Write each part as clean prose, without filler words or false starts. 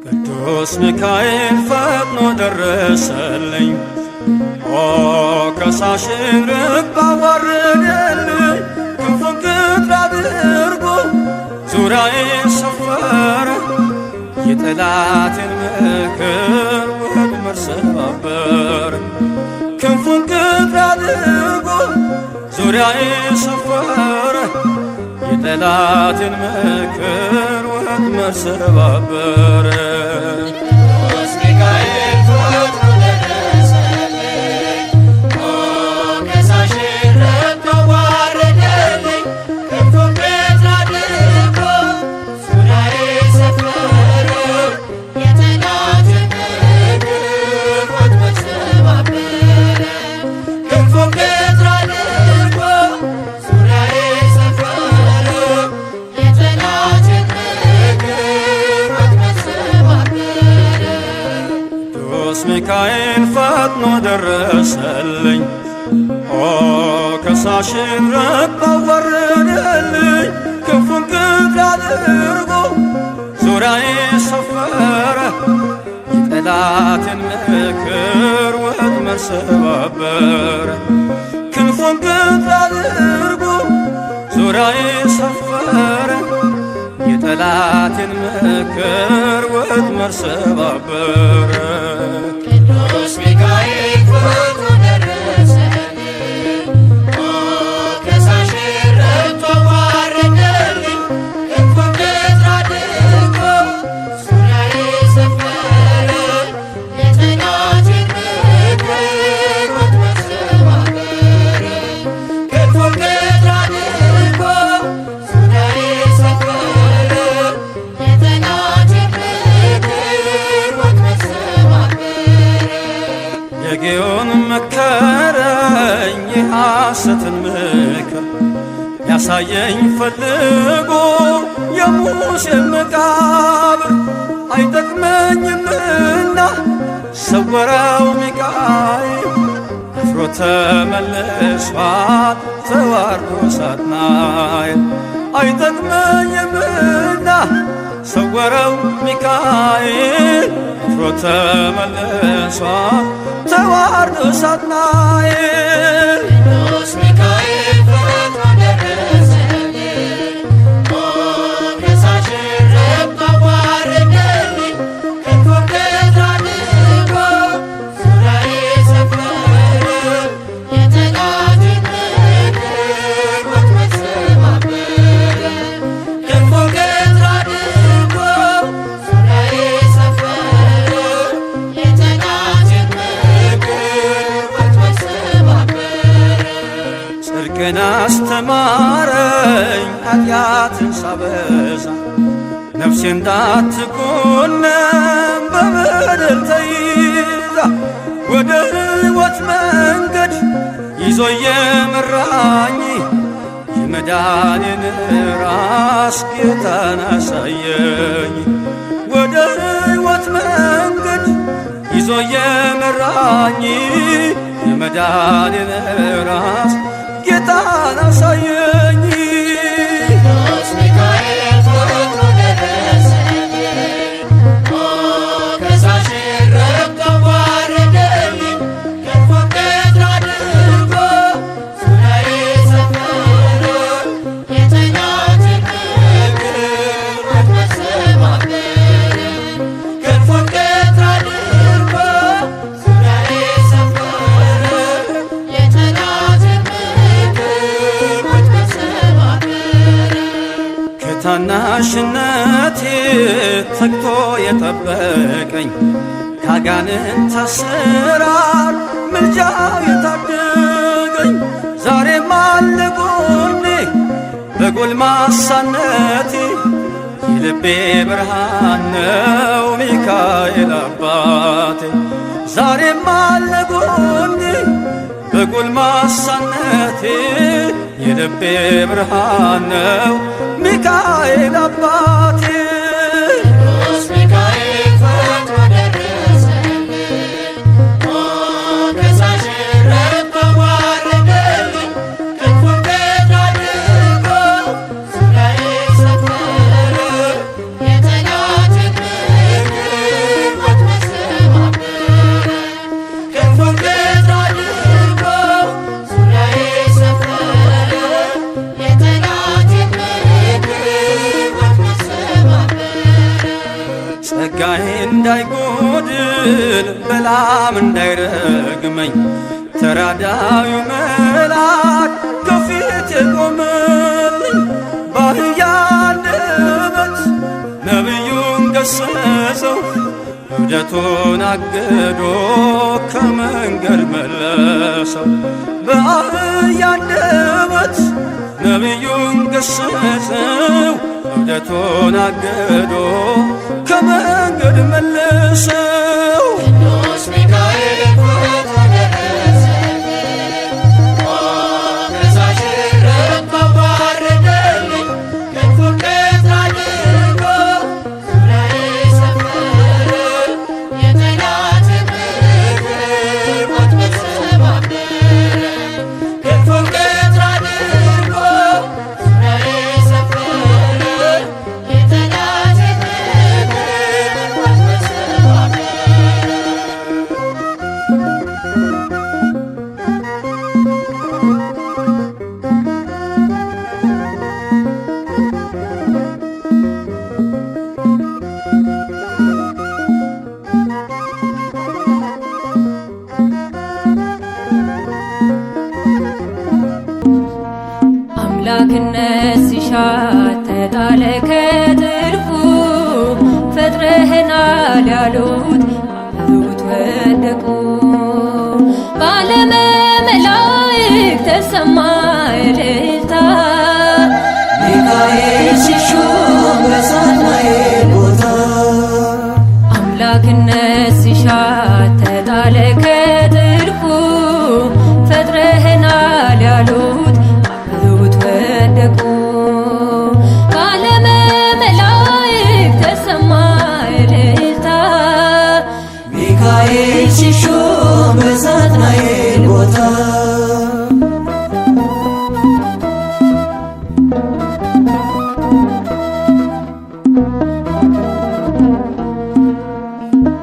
ቅዱስ ሚካኤል ፈጥኖ ደረሰልኝ። ከሳሽን ርግብ አዋረደልኝ። ክንፉን ቅጥር አድርጎ ዙሪያዬን ሰፈረ። የጠላቴን ምክር ወጥመድ ሰባበረ። ክንፉን ቅጥር አድርጎ ዙሪያዬን ሰፈረ። የጠላቴን ምክር ወጥመድ ሰባበረ። ቅዱስ ሚካኤል ፈጥኖ ደረሰልኝ። ከሳሽን ርግብ አዋረደልኝ። ክንፉን ቅጥር አድርጎ ዙሪያዬን ሰፈረ። የጠላቴን ምክር ወጥመድ ሰባበረ። ክንፉን ቅጥር አድርጎ ዙሪያዬን ሰፈረ። የጠላቴን ምክር ወጥመድ ሰባበረ። ቅዱስ ሚካኤል ፈጥኖ ደረሰልኝ። ከሳሽን ርግብ አዋረደልኝ። ክንፉን ቅጥር አድርጎ ዙሪያዬን ሰፈረ። የጠላቴን ምክር ወጥመድ ሰባበረ። ክንፉን ቅጥር አድርጎ ዙሪያዬን ሰፈረ። የጠላቴን ምክር ወጥመድ ሰባበረ። ቅዱስ ሚካኤል ፈጥኖ ደረሰልኝ። ከሳሽን ርግብ አዋረደልኝ። ክንፉን ቅጥር አድርጎ ዙሪያዬን ሰፈረ። የጠላቴን ምክር ወጥመድ ሰባበረ። ክንፉን ቅጥር አድርጎ ዙሪያዬን ሰፈረ። የጠላቴን ምክር ወጥመድ ሰባበረ። የጌዮን መከረኝ የሐሰትን ምክር ያሳየኝ ፈልጎ የሙሴን መቃብር አይጠቅመኝምና ሰወረው ሚካኤል አፍሮ ተመልሷል ተዋርዶ ሳጥናኤል አይጠቅመኝምና ሰወረው ሚካኤል አፍሮ ተመልሷል ተዋርዶ ሳጥናኤል ቅዱስ ሚካኤል ፈጥኖ ደረሰልኝ። ከሳሽን ርግብ አዋረደልኝ። ክንፉን ቅጥር አድርጎ ዙሪያዬን ሰፈረ። የጠላቴን ምክር ወጥመድ ሰባበረ። ክንፉን ቅጥር አድርጎ ዙሪያዬን ሰፈረ። የጠላቴን ምክር ወጥመድ ሰባበረ። ጽድቅን አስተማረኝ ኃጢአትን ሳበዛ ነፍሴ እንዳትኮነን በበደል ተይዛ ወደ ሕይወት መንገድ ይዞ የመራኝ የመዳኔን ራስ ጌታን አሳየኝ። ወደ ሕይወት መንገድ ይዞ የመራኝ የመዳኔን ራስ ጌታን አሳየኝ። ቅዱስ ሚካኤል ፈጥኖ ደረሰልኝ። ከሳሽን ርግብ አዋረደልኝ። ክንፉን ቅጥር አድርጎ ዙሪያዬን ሰፈረ። የጠላቴን ምክር ወጥመድ ሰባበረ። ክንፉን ቅጥር አድርጎ ዙሪያዬን ሰፈረ። የጠላቴን ምክር ወጥመድ ሰባበረ። ከታናሽነቴ ተግቶ የጠበቀኝ ካጋንንት አሰራር ምልጃው የታደገኝ ዛሬም አለ ጎኔ በጎልማሳነቴ የልቤ ብርሃን ነው ሚካኤል አባቴ። ዛሬም አለ ጎኔ በጎልማሳነቴ የልቤ ብርሃን ነው ሚካኤል አባቴ። ቅዱስ ሚካኤል ፈጥኖ ደረሰልኝ። ከሳሽን ርግብ አዋረደልኝ። ክንፉን ቅጥር አድርጎ ዙሪያዬን ሰፈረ። የጠላቴን ምክር ጸጋዬ እንዳይጎድል በላም እንዳይረግመኝ ተራዳዩ መልአክ ከፊቴ ቆመልኝ። በአህያ አንደበት ነቢዩን ገሰጸው እብደቱን አግዶ ከመንገድ መለሰው። በአህያ አንደበት ነቢዩን ገሰጸው እብደቱን አግዶ ከመንገድ መለሰው። ቅዱስ ሚካኤል ፈጥኖ ደረሰልኝ፣ ከሳሽረት አዋረደልኝ። ክንፉን ቀጥ አድርጎ ዙሪያዬ ሰፈረ፣ የጠላቴን ምክር ወጥመድ ሰባበረ። ክንፉን ቀጥ አድርጎ ዙሪያዬ ሰፈረ፣ የጠላቴን ምክር ወጥመድ ሰባበረ። አምላክነት ሲሻት ተጣለ ከጥልቁ ፈጥረህናል ያሉት አበሩት ወደቁ። በዓለመ መላእክት ተሰማ እልልታ ሚካኤል ሲሾም በሳጥናኤል ቦታ አምላክነት ሲሻት ተጣለ ከጥልቁ ፈጥረህናል ያሉት አበሩት ወደቁ። በዓለመ መላእክት ተሰማ እልልታ ሚካኤል ሲሾም በሳጥናኤል ቦታ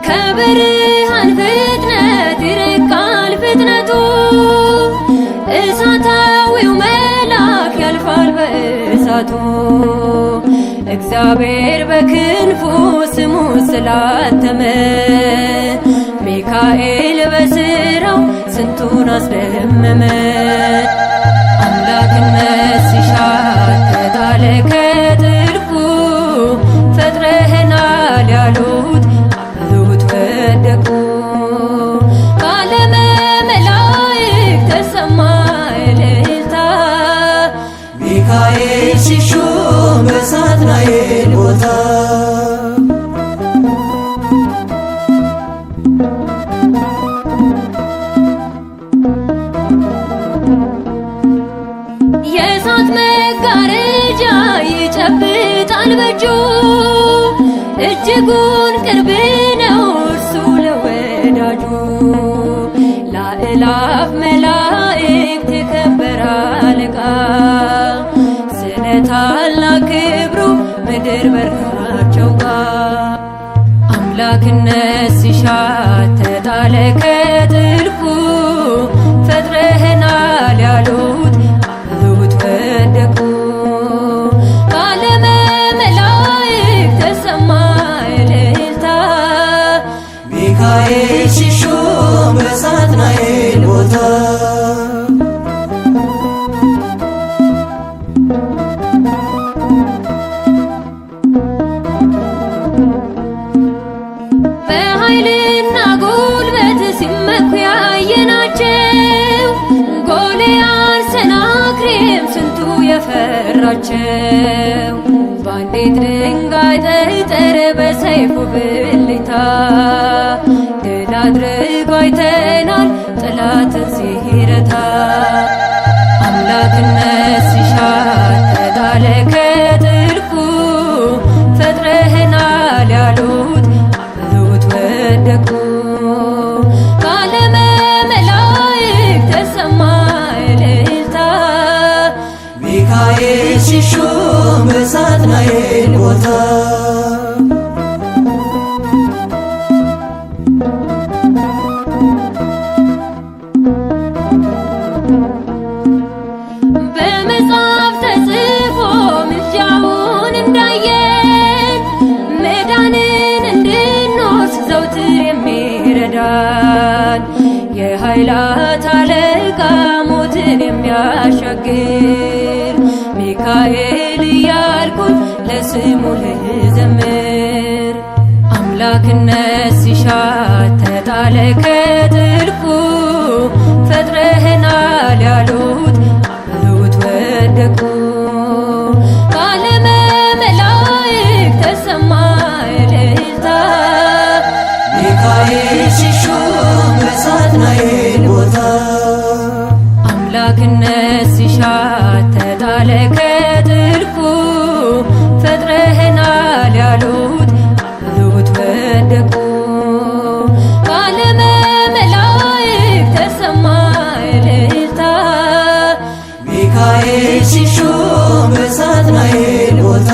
ከብርሃን ፍጥነት ይርቃል ፍጥነቱ እሳታዊው መልአክ ያልፋል በእሳቱ። እግዚአብሔር በክንፉ ስሙ ስላተመ ሚካኤል በስራው ስንቱን አስደመመ። አምላክነት ሲሻት ተጣለ ከጥልቁ ፈጥረህናል ያሉት አበሩት ወደቁ። በዓለመ መላእክት ተሰማ እልልታ ሚካኤል ሲሾም በሳጥናኤል ቦታ የእሳት መጋረጃ ይጨብጣል በእጁ እጅጉን ቅርብ ነው እርሱ ለወዳጁ። ለአእላፍ መላእክት የከበረ አለቃ ስለ ታላቅ ክብሩ ምድር በርካቸው ጋር አምላክነት ሲሻት ተጣለ ከጥልቁ ፈጥረህናል ያሉት አበሩት ወደቁ። በዓለመ መላእክት ተሰማ እልልታ ሚካኤል ሲሾም በሳጥናኤል ቦታ በኃይልና ጉልበት ሲመኩ ያየናቸው ጎልያድ ሰናክሬም ስንቱ የፈራቸው በአንዲት ድንጋይ ጠጠር በሰይፉ ብልታ ድል አድርጎ አይተናል ጠላትን ሲረታ። አምላክነት ሲሻት ተጣለ ከጥልቁ ፈጥረህናል ያሉት አበሩት ወደቁ። በዓለመ መላእክት ተሰማ እልልታ ሚካኤል ሲሾም በሳጥናኤል ቦታ በመጽሐፍ ተጽፎ ምልጃውን እንዳየን መዳንን የኃይላት አለቃ ሞትን የሚያሻግር ሚካኤል እያልኩኝ ለስሙ ልዘምር። አምላክነት ሲሻት ተጣለ ከጥልቁ ፈጥረህናል ያሉት አብረውት ወደቁ። ከዓለመ መላእክት ተሰማ እልልታ ሚካኤል ሲሾም በሳጥናኤል ቦታ አምላክነት ሲሻት ተጣለ ከጥልቁ ፈጥረህናል ያሉት አብረውት ወደቁ። ከዓለመ መላእክት ተሰማ እልልታ ሚካኤል ሲሾም በሳጥናኤል ቦታ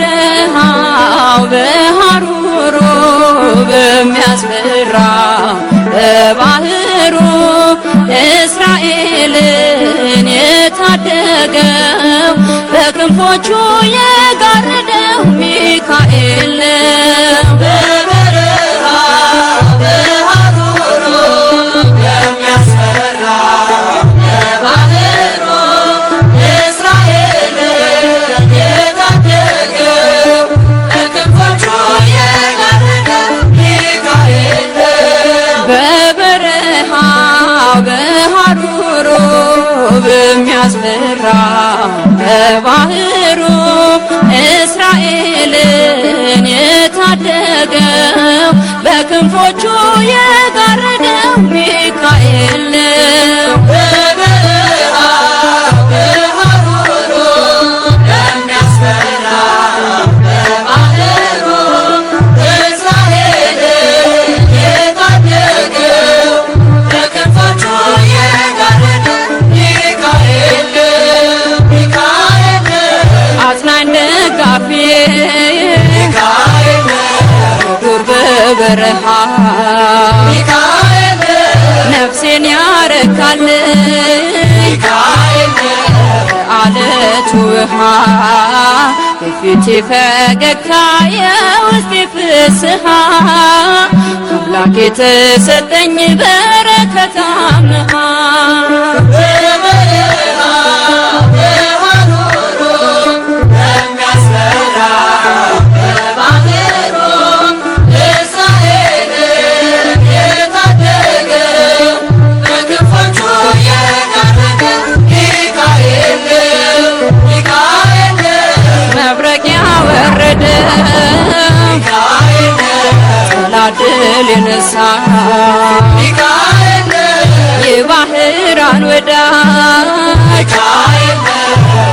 በበረሃው በሐሩሩ በሚያስፈራ በባህሩ እስራኤልን የታደገው በክንፎቹ የጋረደው ሚካኤል ነው። በበረሃው በሐሩሩ በሚያስፈራ በባህሩ እስራኤልን የታደገው በክንፎቹ የጋረደው ሚካኤል ነው። በበረሃው በሐሩሩ በሚያስፈራ በባህሩ እስራኤልን የታደገው በክንፎቹ የጋረደው ሚካኤል ነው። በበረሃው በሐሩሩ በሚያስፈራ በባህሩ እስራኤልን የታደገው በክንፎቹ የጋረደው ሚካኤል አጽናኝ ደጋፊ ሚካኤል ዱር በበረሃ ሚካኤል ነፍሴን ያረካል ሚካኤል አለቱ ውሃ የፊቴ ፈገግታ የውስጤ ፍስሃ አምላክ የተሰጠኝ በረከት አምሃ ድል የነሳ ሚካኤል የባህራን ወዳጅ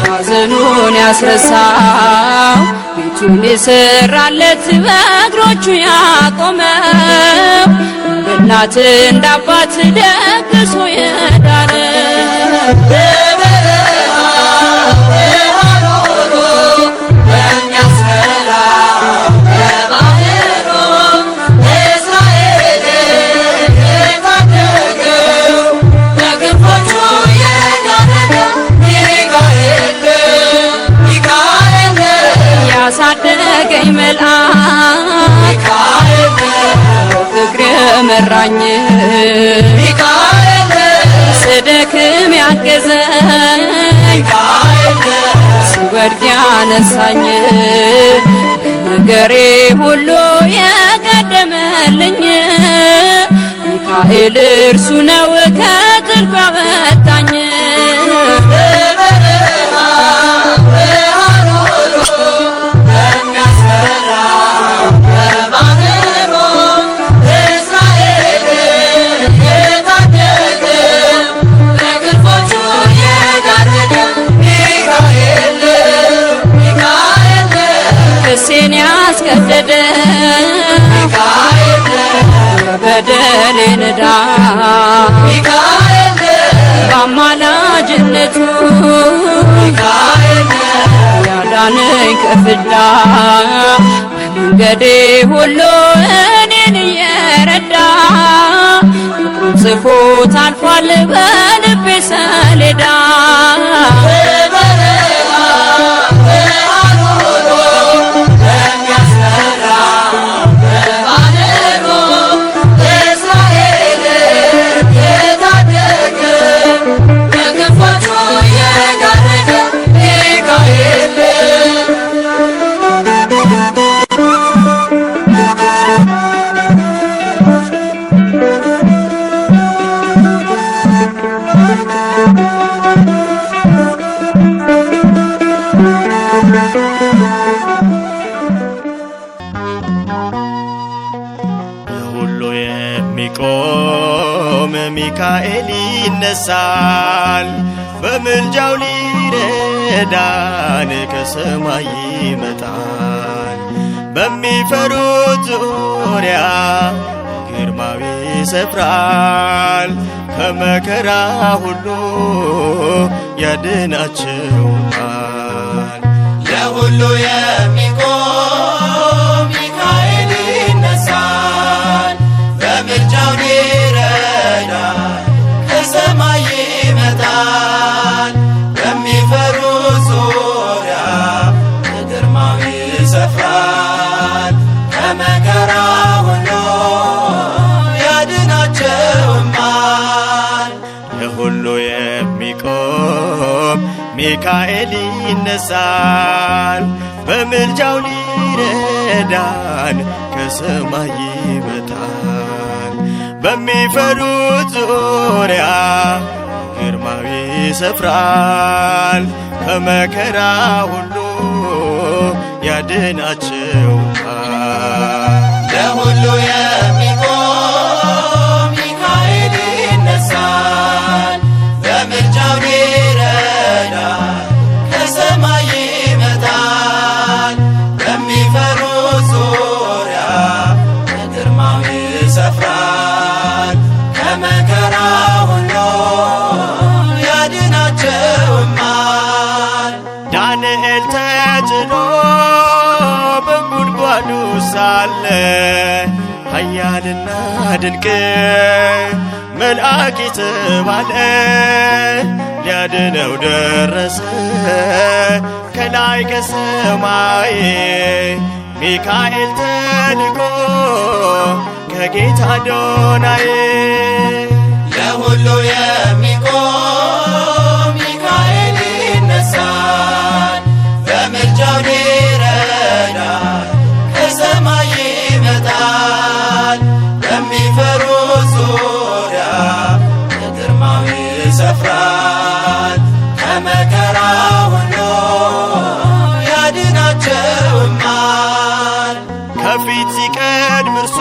ሐዘኑን ያስረሳው ቤቱን የሰራለት በእግሮቹ ያቆመው እንደ እናት እንደ አባት ደግሶ የዳረው ያሳደገኝ መልአክ ፍቅር መራኝ ስደክም ያገዘኝ ስወድቅ ያነሳኝ ነገሬ ሁሉ የቀደመልኝ ሚካኤል እርሱ ነው። ከጥልቁ ያወጣኝ ክሴን ያስቀደደ በደሌን ዕዳ በአማላጅነቱ ያዳነኝ ከፍዳ በመንገዴ ሁሉ እኔን እየረዳ ፍቅሩን ጽፎት አልፏል በልቤ ሰሌዳ ሁሉ የሚቆም ሚካኤል ይነሳል በምልጃው ሊረዳን ከሰማይ ይመጣል በሚፈሩት ዙሪያ ግርማዊ ይሰፍራል ከመከራ ሁሉ ያድናቸዋል ለሁሉ የሚቆም ሚካኤል ይነሳል በምልጃው ሊረዳን ከሰማይ ይመጣል በሚፈሩት ዙሪያ በግርማው ይሰፍራል ከመከራ ሁሉ ያድናቸዋል ለሁሉ የሚቆም ሚካኤል ይነሳል በምልጃው ሊረዳን ከሰማይ ይመጣል በሚፈሩት ዙሪያ ግርማዊ ይሰፍራል ከመከራ ሁሉ ያድናቸዋል ለሁሉ የሚቆም ሚካኤል ይነሳል በምልጃው ሊረዳን ከሰማይ ይመጣል በሚፈሩት ዙሪያ በግርማው ይሰፍራል ከመከራ ሁሉ ያድናቸዋል ዳንኤል ተጭኖ በጉድጓዱ ሳለ ኃያልና ድንቅ መልአክ የተባለ ሊያድነው ደረሰ ከላይ ከሰማይ ሚካኤል ተልኮ ከጌታ አዶናይ ለሁሉ የሚቆም ሚካኤል ይነሳል በምልጃው ሊረዳን ከሰማይ ይመጣል በሚፈሩት ዙሪያ በግርማው ይሰፍራል ከመከራ ሁሉ ያድናቸዋል ከፊት ሲቀድም እርሱ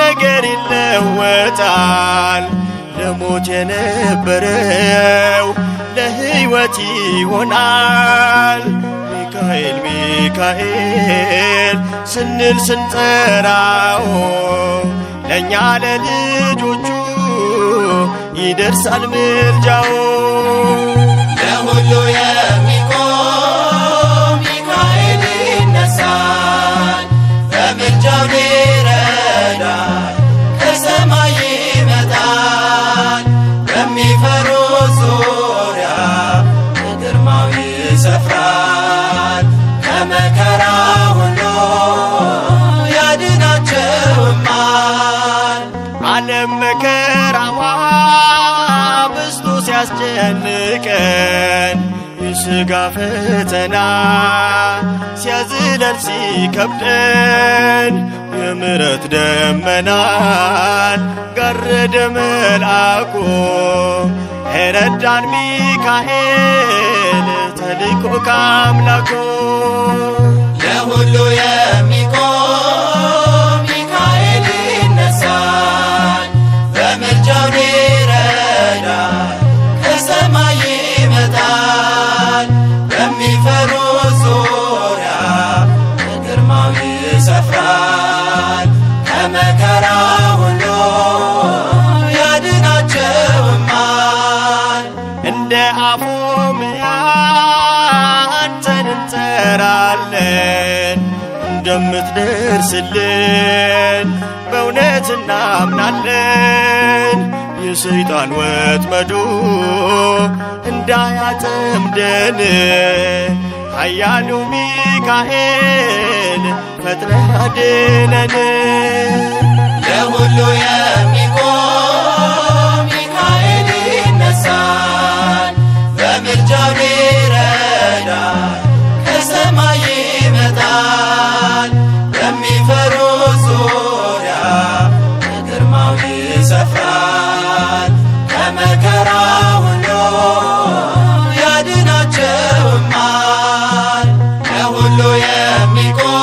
ነገር ይለወጣል ለሞት የነበረው ለሕይወት ይሆናል ሚካኤል ሚካኤል ስንል ስንጠራው ለእኛ ለልጆቹ ይደርሳል ምልጃው ለሁሉ የሚቆም ሚካኤል ይነሳል በምልጃው ሊረዳን ከሰማይ ይመጣል በሚፈሩት ዙሪያ በግርማው ይሰፍራል ከመከራ ሁሉ ያድናቸዋል ዓለም መከራዋ በዝቶ ሲያስጨንቀን የሥጋ ፈተና ሲያዝለን ሲከብደን የምሕረት ደመናን ጋረደ መልአኩ ረዳን ሚካኤል ተልኮ ከአምላኩ ለሁሉ የሚቆም ሚካኤል ይነሳል በምልጃው ሊረዳን ከሰማይ ይመጣል በሚፈሩት ዙሪያ በግርማው ይሰፍራል ከመከራ ሁሉ ያድናቸውማል እንደ አፎምያ አንተን እንጠራለን እንደምትደርስልን በእውነት እናምናለን የሰይጣን ወጥመዱ እንዳያጠምደን ኃያሉ ሚካኤል ፈጥነህ አድነን ለሁሉ የሚቆም ሚካኤል ይነሳል በምልጃው ሊረዳን ከሰማይ ይመጣል በሚፈሩት ዙሪያ በግርማው ይሰፍራል ከመከራ ሁሉ ያድናቸውማል ለሁሉ የሚቆም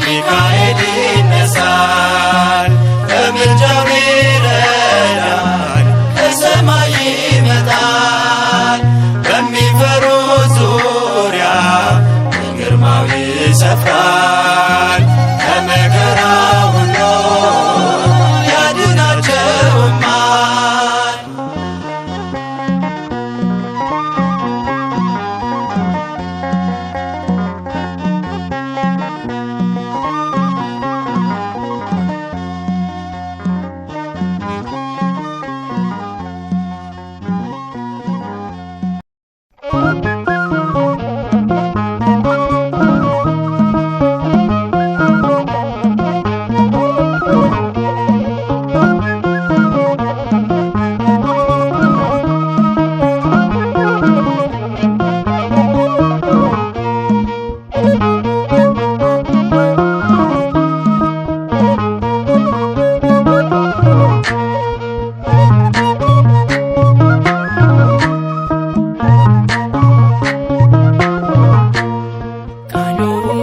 ሚካኤል ይነሳል በምልጃው ሊረዳን ከሰማይ ይመጣል በሚፈሩት ዙሪያ በግርማው ይሰፍራል ከመከራ ሁሉ ያድናቸውማል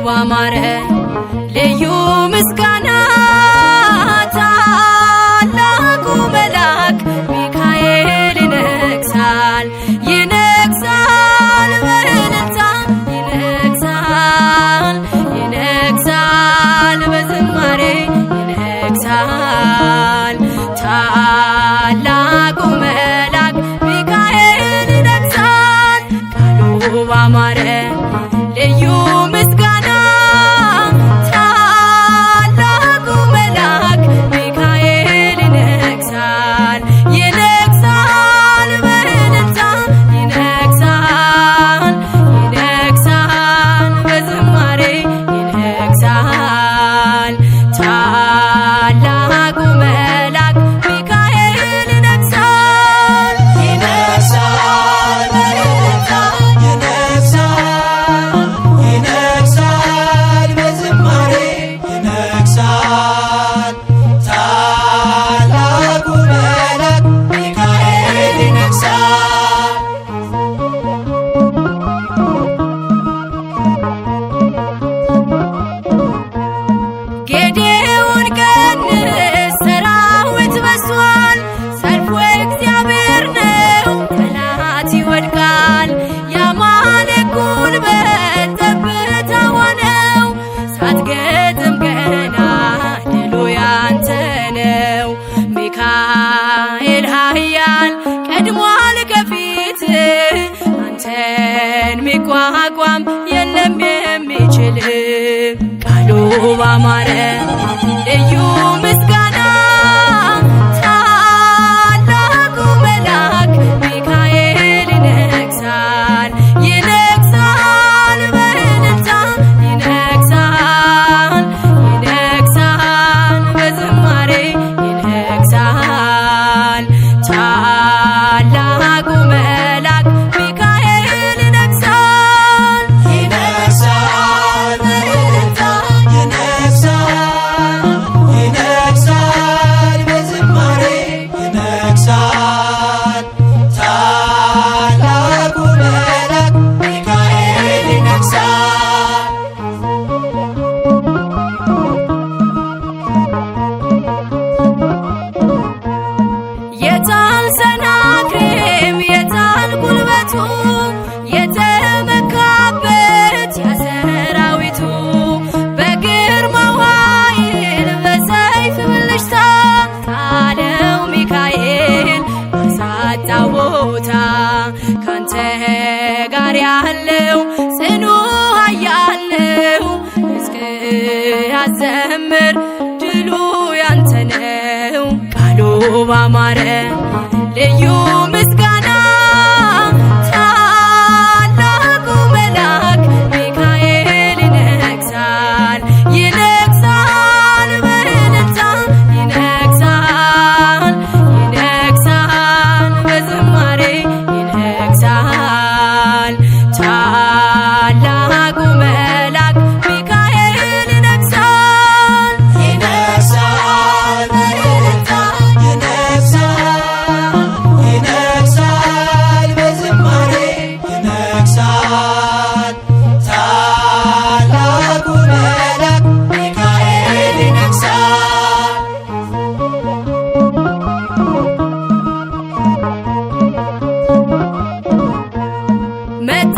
ባማረ ልዩ ምስጋና ታላቁ መልአክ ሚካኤል ይነግሣል ይነግሣል በእልልታ ይነግሣል ይነግሣል በዝማሬ ይነግሣል ታላቁ መልአክ ሚካኤል ይነግሣል ቃሉ ባማረ ልዩ ምስጋና ታላቁ መልአክ ሚካኤል ይነግሣል ይነግሣል በእልልታ ይነግሣል ይነግሣል በዝማሬ ይነግሣል ታላቁ መልአክ ሚካኤል ይነግሣል ይነግሣል በእልልታ ይነግሣል ይነግሣል በዝማሬ ይነግሣል ታላቁ መልአክ ሚካኤል ይነግሣል ጌዴዎን ቀንስ ሰራዊት በዝቷል ሰልፉ እግዚአብሔር ነው ጠላት ይወድቃል የአማሌቅ ጉልበት ጠብታ ሆነው ሳትገጥም ገና ድሉ ያንተ ነው ሚካኤል ኃያል ቀድሟል ከፊት አንተን ሚቋቋም የለም የሚችል ቃሉ ባማረ ልዩ ምስጋና ታላቁ መልአክ ሚካኤል ይነግሣል ይነግሣል በእልልታ ይነግሣል ይነግሣል በዝማሬ ይነግሣል ታላቁ መልአክ ሚካኤል ይነግሣል ይነግሣል በእልልታ ይነግሣል ባማረ ልዩ ምስጋና ታላቁ መልአክ ሚካኤል ይነግሣል ይነግሣል በእልልታ ይነግሣል ይነግሣል በዝማሬ ይነግሣል ታላቁ መልአክ ሚካኤል ይነግሣል ይነግሣል በእልልታ ይነግሣል በዝማሬ ይነግሣል ታላቁ መልአክ ሚካኤል ይነግሣል። መጣ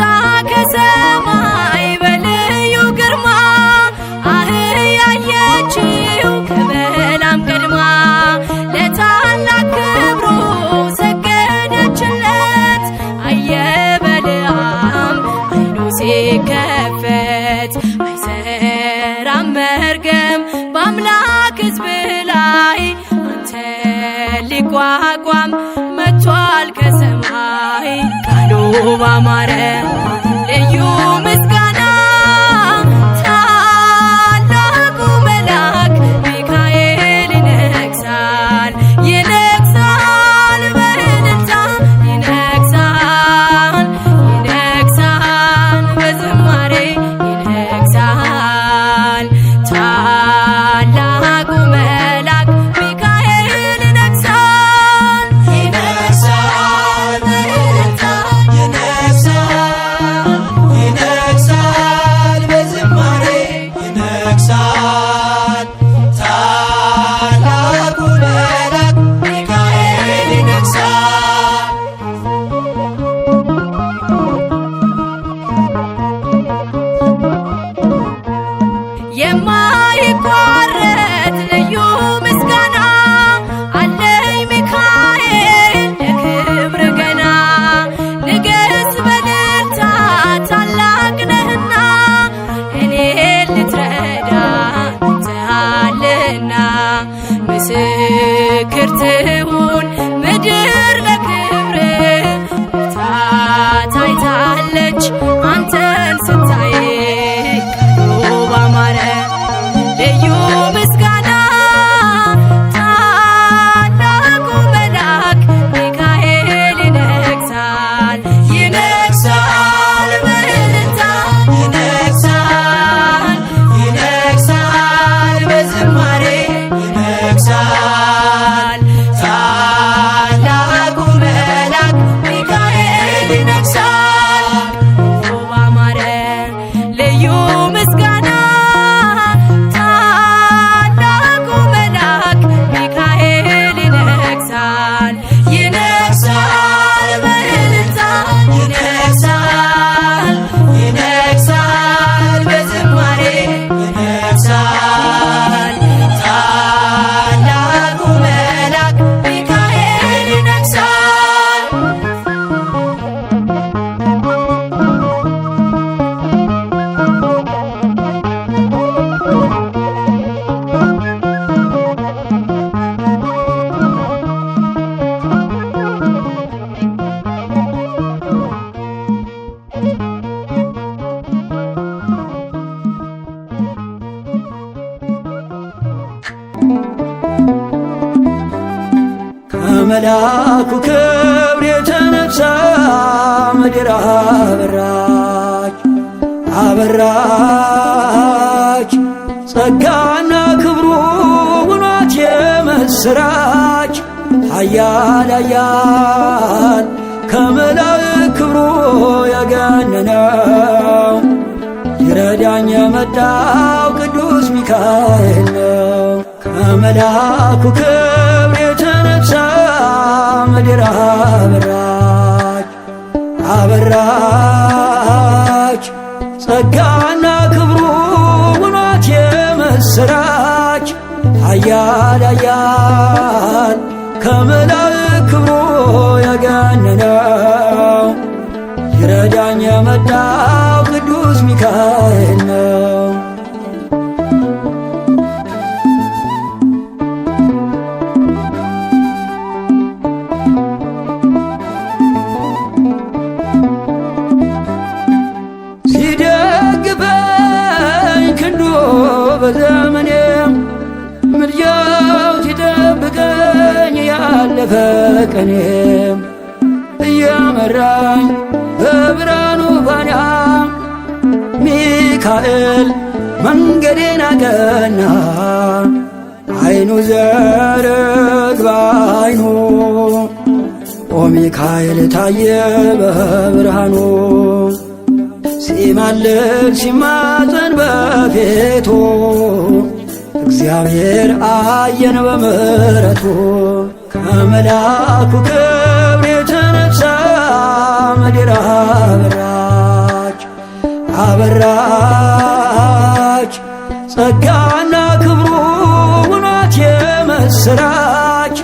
ከሰማይ በልዩ ግርማ አህያየችው ከበላም ቀድማ ለታላቅ ክብሩ ሰገደችለት አየ በለዓም አይኑ ሲከፈት አይሰራም መርገም በአምላክ ሕዝብ ላይ አንተ ሊቋቋም መጥቷል ከሰማይ ቃሉ ባማረ ልዩ ምስጋና ታላቁ መልአክ ሚካኤል ይነግሣል ይነግሣል በእልልታ ይነግሣል ይነግሣል በዝማሬ ይነግሣል ታላቁ መልአክ ሚካኤል ይነግሣል ይነግሣል በእልልታ ይነግሣል በዝማሬ ይነግሣል ታላቁ መልአክ ሚካኤል ይነግሣል። የማይቋረጥ ልዩ ምስጋና አለኝ ሚካኤል ለክብር ገና ንገስ በእልልታ ታላቅ ነህና እኔን ልትረዳ መጥተሃልና ምስክር ትሁን ምድር ለክብር ታይታለች አንተን ስታይ ቃሉ ባማረ ልዩ ምስጋና ታላቁ መልአክ ሚካኤል ይነግሣል ይነግሣል በእልልታ ይነግሣል በዝማሬ ይነግሣል ታላቁ መልአክ ሚካኤል ይነግሣል። ባማረ ልዩ ምስጋና ታላቁ መልአክ ሚካኤል ይነግሣል ይነግሣል በእልልታ ይነግሣል በዝማሬ ይነግሣል ታላቁ መልአክ ሚካኤል ይነግሣል። ከመልአኩ ክብር የተነሳ ምድር አበራች አበራች ጸጋና ክብሩ ውኗት የምስራች ኃያል ኃያል ከመላእክት ክብሩ የገነነው ይረዳኝ የመጣው ቅዱስ ሚካኤል ነው። ከመልአኩ ክብር የተነሳ ምድር አበራች አበራች ጸጋና ክብሩ ውኗት የምስራች ኃያል ኃያል ከመላእክት ክብሩ የገነነው ይረዳኝ የመጣው ቅዱስ ሚካኤል ነው። ያለፈ ቀኔም እየመራኝ በብርሃኑ ፋና ሚካኤል መንገዴን አቀና። አይኑ ዘርግ በአይኑ ኦ ሚካኤል ታየ በብርሃኑ ሲማልድ ሲማፀን በፊቱ እግዚአብሔር አየን በምሕረቱ። ከመልአኩ ክብር የተነሳ ምድር አበራች አበራች ጸጋና ክብሩ ውናት የምስራች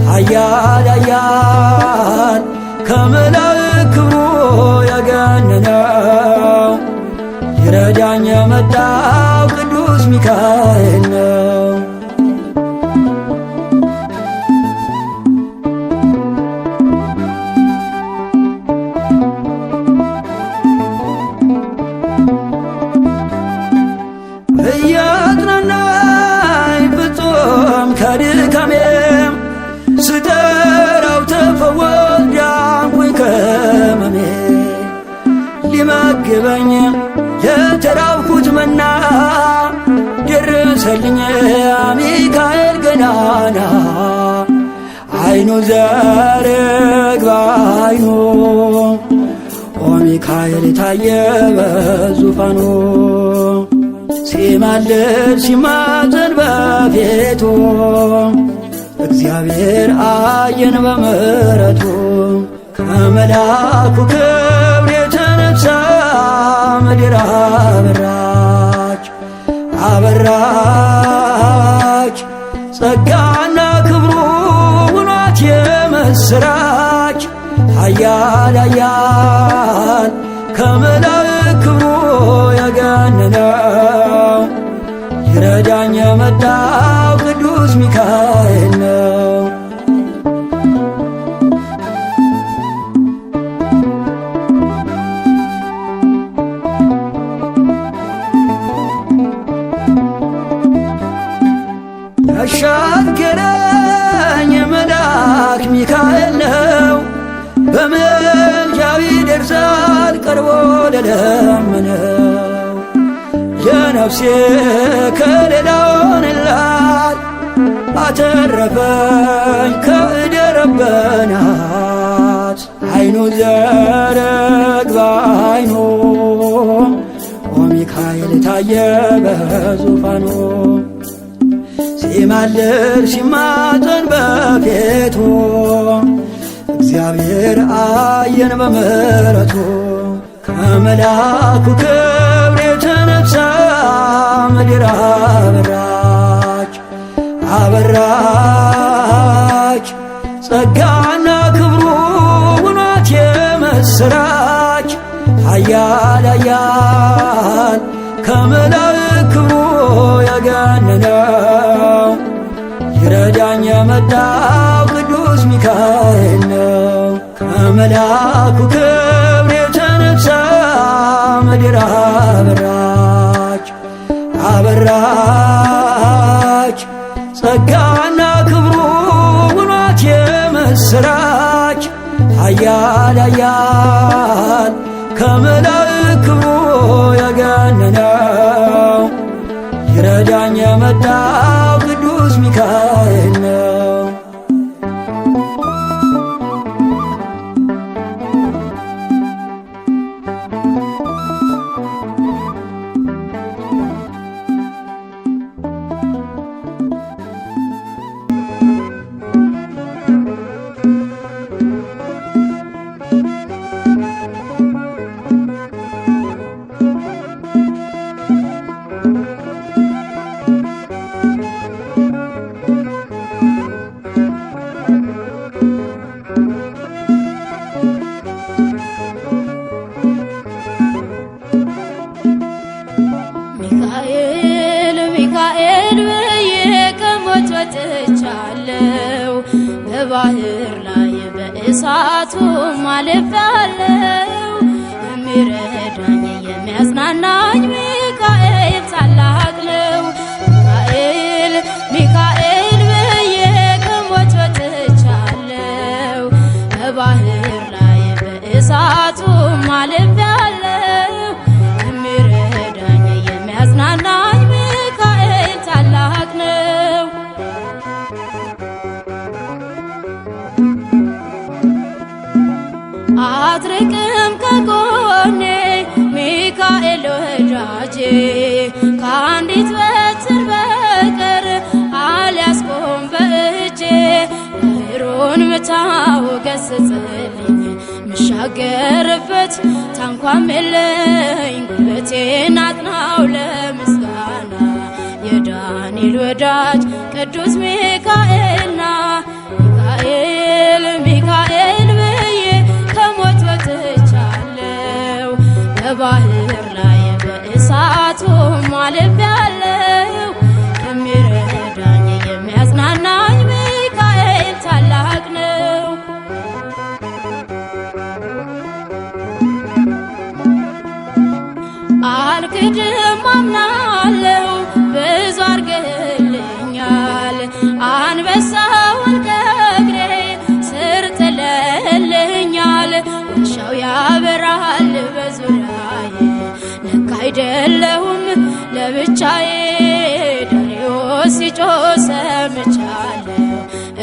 ኃያል ኃያል ከመላእክት ክብሩ ያገነነው ይረዳኝ የመጣው ቅዱስ ሚካኤል ነው። እያጽናናኝ ፍጹም ከድካሜም ስጠራው ተፈወስ ዳንኩኝ ከሕመሜ ሊመግበኝ የተራብኩት መና ደረሰልኝ ሚካኤል ገናና። አይኑ ዘርግ በአይኑ ኦ ሚካኤል ታየ በዙፋኑ ሲማልድ ሲማፀን በፊቱ እግዚአብሔር አየን በምሕረቱ። ከመልአኩ ክብር የተነሳ ምድር አበራች አበራች ጸጋና ክብሩ ውናት የምስራች ኃያል ኃያል ከመላእክት ክብሩ ያገነነው ይረዳኝ የመጣው ቅዱስ ሚካኤል ነው። ያሻገረኝ መልአክ ሚካኤል ነው። በምልጃው ይደርሳል ቀርቦ ለለመነው። የነፍሴ ከለላ ሆነላት አተረፈኝ ከእደ ረበናት። አይኑ ዘርግ በአይኑ ኦ ሚካኤል ታየ በዙፋኑ ሲማልድ ሲማፀን በፊቱ እግዚአብሔር አየን በምሕረቱ። ከመልአኩ ክብር የተነሳ ምድር አበራች አበራች ጸጋና ክብሩ ውናት የምስራች ኃያል ኃያል ከመላእክት ክብሩ ያገነነው ይረዳኝ የመጣው ቅዱስ ሚካኤል ነው። ከመልአኩ ክብር የተነሳ ምድር አበራች አበራች ጸጋና ክብሩ ውናት የምስራች ኃያል ኃያል ከመላእክት ክብሩ ያገነነው ይረዳኝ የመጣው ቅዱስ ሚካኤል ነው። ወጥቻለሁ በባህር ላይ በእሳቱ አልፌአለሁ። የሚረዳኝ የሚያጽናናኝ ሚካኤል ታላቅ ነው። ሚካኤል ሚካኤል ብዬ ከሞት ወጥቻለሁ አትርቅም ከጎኔ ሚካኤል ወዳጄ ከአንዲት በትር በቀር አልያዝኩም በእጄ ባህሩን ምታው ገስጽልኝ ምሻገርበት ታንኳም የለኝ ጉልበቴን አጥናው ለምስጋና የዳንኤል ወዳጅ ቅዱስ ሚካኤልና ሚካኤል ሚካኤል ብዬ ከሞት ወጥቻለሁ በባህር ላይ በእሳቱ አልፌአለሁ የሚረዳኝ የሚያጽናናኝ ሚካኤል ታላቅ ነው። አልክድም አምናለሁ ብዙ አርገህልኛል አንበሳውን ከእግሬ ስር ጥለህልኛል ዋሻው ያበራል በዙሪያዬ ልክ አይደለሁም ለብቻዬ ዳርዮስ ሲጮህ ሰምቻለሁ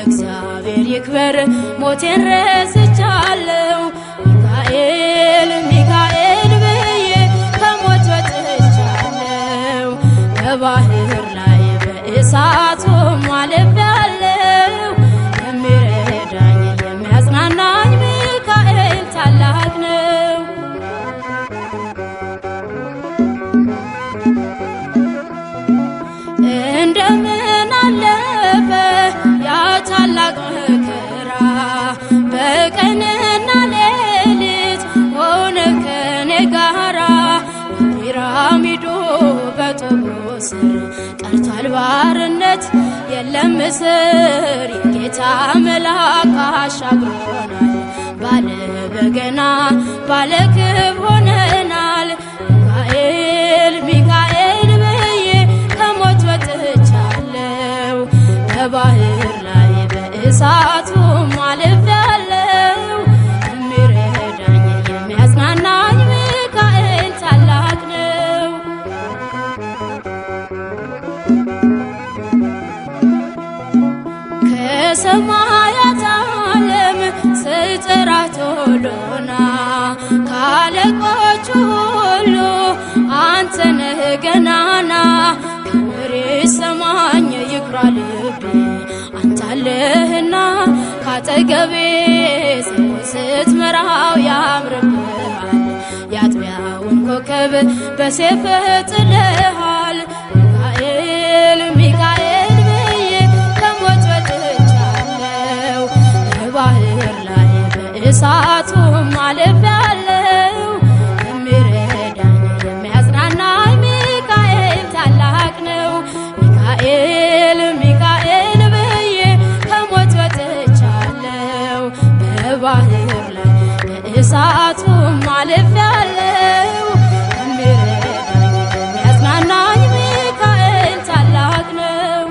እግዚአብሔር ይክበር ሞቴን ረስቻለሁ ሚካኤል ሚካኤል ብዬ ከሞት ወጥቻለሁ በባህር ላይ በእሳቱ አልፌአለሁ የሚረዳኝ የሚያጽናናኝ ሚካኤል ታላቅ ነው። እንደምን አለፈ ያ ታላቅ መከራ በቀንና ሌሊት ሆነ ከኔ ጋራ በፒራሚዱ በጦር ስር ቀርቷል ባርነት የለም እስር የጌታ መልአክ አሻግሮናል ባለ በገና ባለ ክብር ሆነናል ሚካኤል ሚካኤል ብዬ ከሞት ወጥቻለሁ በባህር ላይ በእሳቱ አልፌአለሁ የሚረዳኝ የሚያጽናናኝ ሚካኤል ታላቅ ነው። ከሰማያት ዓለም ስጠራ ቶሎና ካለቆቹ ሁሉ አንተ ነህ ገናና ክብር ይሰማኝ ይኩራ ልቤ አንተ አለህና ካጠገቤ ሰውን ስትመራው ያምርብሃል የአጥቢያውን ኮከብ በሰይፍህ ጥለሃል ሚካኤል ሚካኤል ብዬ ከሞት ወጥቻለሁ በባህር ላይ በእሳቱ አልፌአለሁ የሚረዳኝ የሚያጽናናኝ ሚካኤል ታላቅ ነው። ሚካኤል ሚካኤል ብዬ ከሞት ወጥቻለሁ በባህር ላይ በእሳቱ አልፌአለሁ የሚረዳኝ የሚያጽናናኝ ሚካኤል ታላቅ ነው።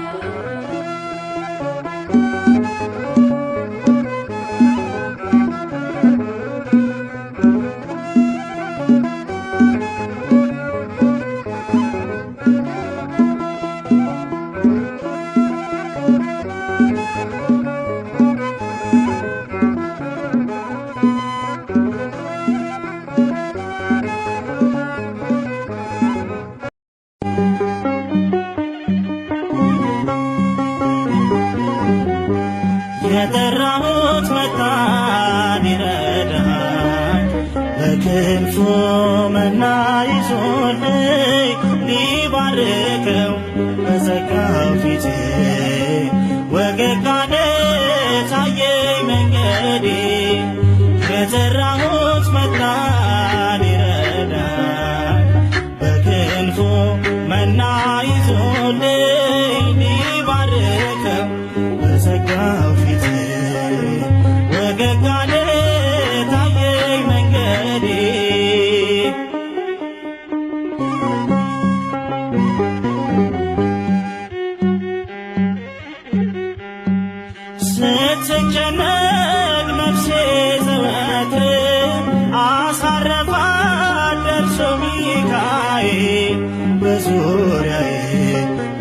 የጠራሁት መጣ ሊረዳኝ በክንፉ መና ይዞልኝ ሊባርከው በጸጋው ፊቴ ወገግ አለ ታየኝ መንገዴ የጠራሁት መጣ ሊረዳኝ በክንፉ መና ይዞልኝ ሊባርከው በጸጋው ፊቴ ወገግ አለ ታየኝ መንገዴ ስትጨነቅ ነፍሴ ዘወትር አሳረፋት ደርሶ ሚካኤል በዙሪያዬ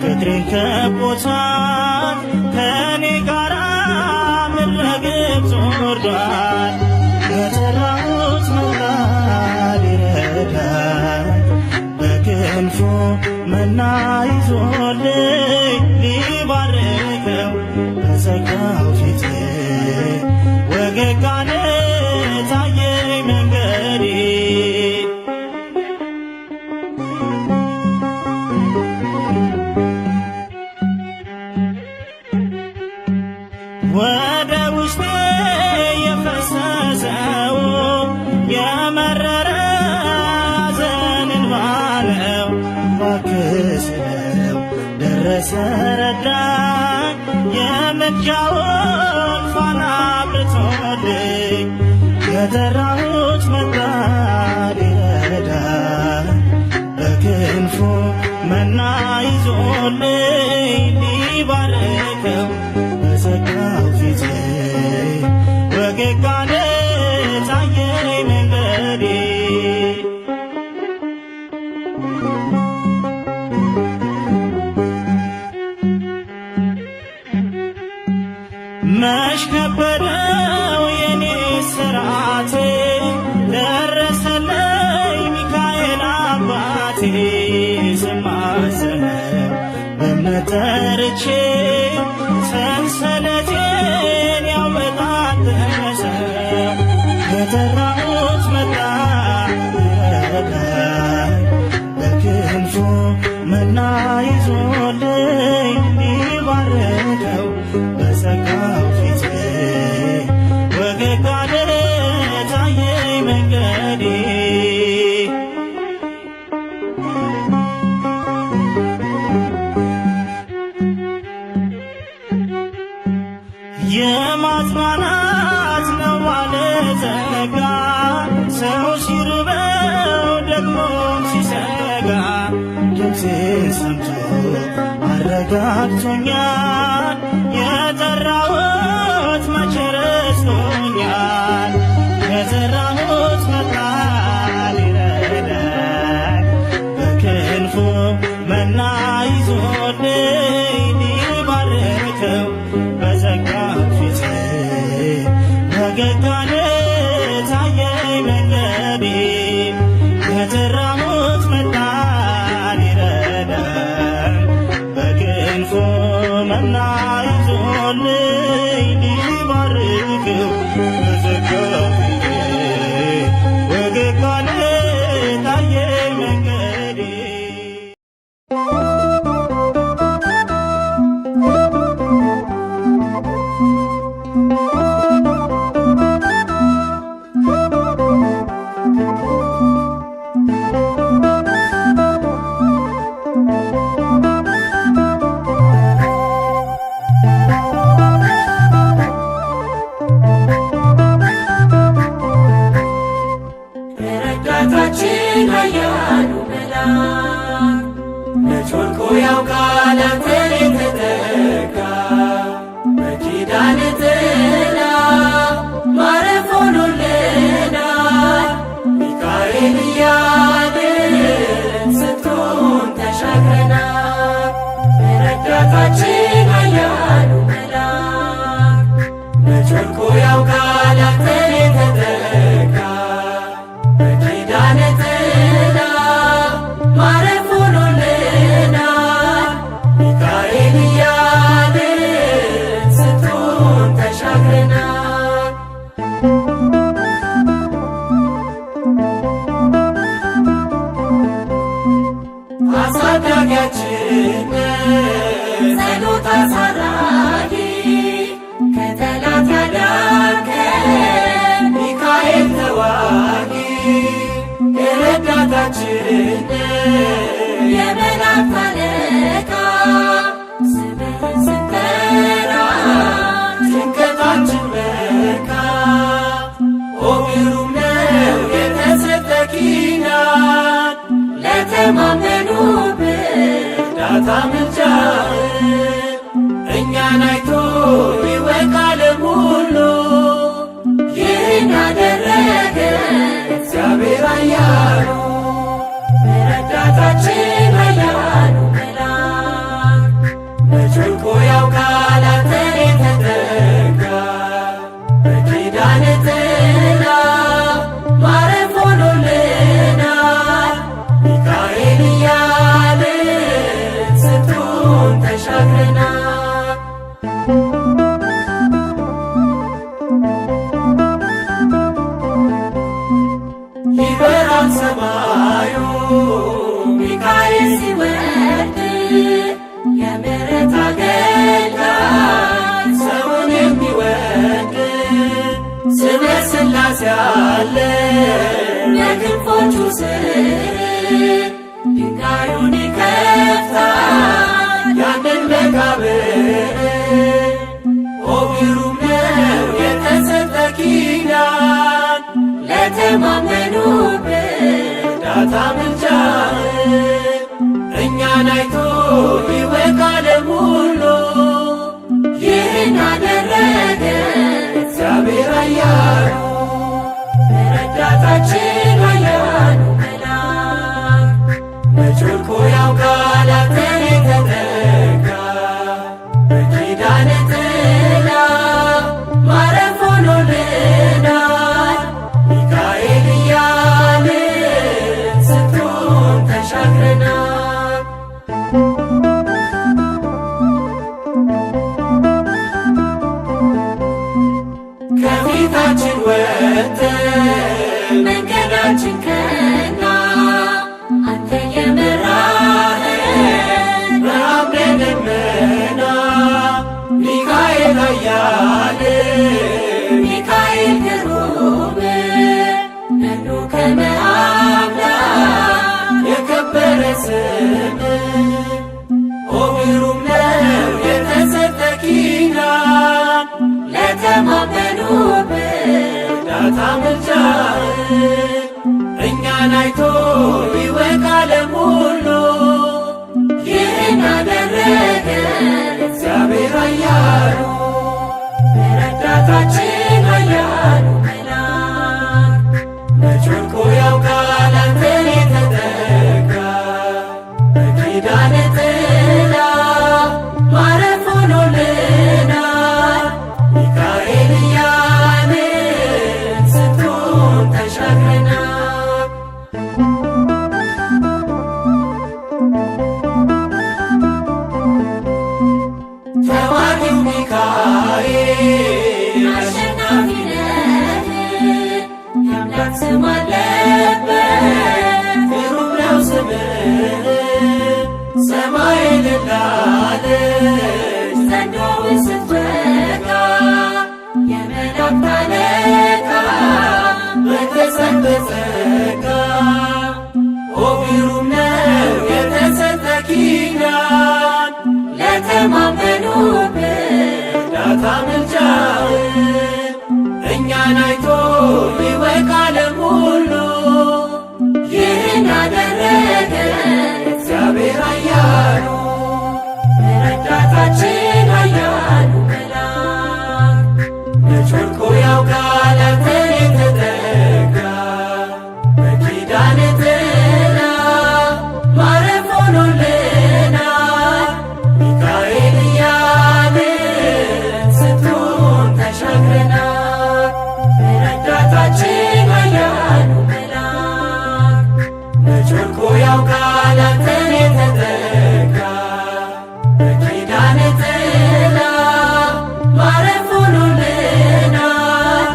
ቅጥሬን ከቦታል ከኔ ጋራ ምድረ ግብፅ ወርዷል የጠራሁት በዘጋው ፊቴ ወገግ አለ ታየኝ መንገዴ። ወደ ውስጤ የፈሰሰው የመረረ ሐዘን እንባ ነው። እባክህ ስለው ደረሰ ረዳኝ፣ የምልጃውን ፋና አብርቶልኝ። የጠራሁት መጣ ሊረዳኝ፣ በክንፉ መና ይዞልኝ ሊባርከው በዘጋው ፊቴ ወገግ አለ ታየኝ መንገዴ። መች ከበደው የኔ ስራቴ፣ ደረሰልኝ ሚካኤል አባቴ። ስማጸነው በእምነት ጠርቼ ሰንሰለቴን ያበጣጠሰ። የጠራሁት መጣ ረዳኝ፣ በክንፉ መና ይዞልኝ ሊባርከው በዘጋው ፊቴ ወገግ አለ ታየኝ መንገዴ። የማጽናናት ነው ባለጸጋ፣ ሰው ሲርበው ደግሞ ሲሰጋ። ድምፄን ሰምቶ አረጋግቶኛል፣ የጠራሁት መቼ ረስቶኛል። የዘራሁት መጣ ሊረዳኝ፣ በክንፉ መና ይዞልኝ ሊባርከው በዘጋው ፊቴ ወገግ አለ ታየኝ መንገዴ። የጠራሁት መጣ ሊረዳኝ፣ በክንፉ መና ይዞልኝ ሊባርከው በዘጋው ፊቴ ወገግ አለ ታየኝ መንገዴ። ረዳታችን ኃያሉ መልአክ መች ወድቆ ያውቃል አንተን የተጠጋ። በኪዳን ጥላ ማረፍ ሆኖልናል፣ ሚካኤል እያልን ስንቱን ተሻግረናል። ረዳታችን ኃያሉ መልአክ መች ወድቆ ያውቃል አንተን የተጠጋ። በኪዳን ጥላ ማረፍ ሆኖልናል፣ ሚካኤል እያልን ስንቱን ተሻግረናል። አሳዳጊያችን ጸሎት አሳራጊ፣ ከጠላት ያዳንከን ሚካኤል ተዋጊ። ረዳታችን የመላእክት አለቃ፣ ስምህን ስንጠራ ጭንቀታችን በቃ። ኦ ግሩም ነው የተሰጠ ኪዳን፣ ለተማመኑብህ እርዳታ ምልጃህን። እኛን አይቶ ይወቅ ዓለም ሁሉ፣ ይህን ያደረገ እግዚአብሔር ኃያሉ። ረዳታችን ኃያሉ መልአክ ሥላሴ አለ በክንፎቹ ስር ድንጋዩን ይከፍታል ያንን መቃብር። ኦ ግሩም ነው የተሰጠ ኪዳን ለተማመኑበት እርዳታ ምልጃህ እኛን አይቶ ይወቅ ዓለም ሁሉ ይህን አደረገ እግዚአብሔር ኃያሉ ረዳታችን ኃያሉ መልአክ መች ወድቆ ያውቃል አንተን የተጠጋ በኪዳን ጥላ ማረፍ ሆኖልናል ሚካኤል እያልን ስንቱን ተሻግረናል። ከፊታችን ወጥተን መንገዳችን ቀና አንተ የመራህን በአምደ ደመና ሚካኤል ኃያል ሚካኤል ግሩም መኑ ከመ አምላክ የከበረ ስም ኦ ግሩም ነው የተሰጠ ኪዳን ለተማመኑበት እርዳታ ምልጃህ እኛን አይቶ ይወቅ ዓለም ሁሉ ይህን አደረገ እግዚአብሔር ኃያሉ ረዳታችን ኃያሉ መልአክ መች ወድቆ ያውቃል አንተን የተጠጋ በኪዳን ጥላ ማረፍ ሆኖልናል ሚካኤል እያልን ስንቱን ተሻግረናል። ተዋጊው ሚካኤል አሸናፊ ነህ የአምላክ ስም አለበት ግሩም ነው ስምህ ሰማይን ላለች ዘንዶውን ስትወጋ የመላእክት አለቃ በተሰጠ ጸጋ ኦ ግሩም ነው የተሰጠ ኪዳን ለተማመኑበት እርዳታ ምልጃህ እኛን አይቶ ይወቅ ዓለም ሁሉ ይህን አደረገ እግዚአብሔር ኃያሉ ረዳታችን ኃያሉ መልአክ መች ወድቆ ያውቃል አንተን የተጠጋ በኪዳን ጥላ ማረፍ ሆኖልናል ሚካኤል እያልን ስንቱን ተሻግረናል። ረዳታችን ኃያሉ መልአክ መች ወድቆ ያውቃል አንተን የተጠጋ በኪዳን ጥላ ማረፍ ሆኖልናል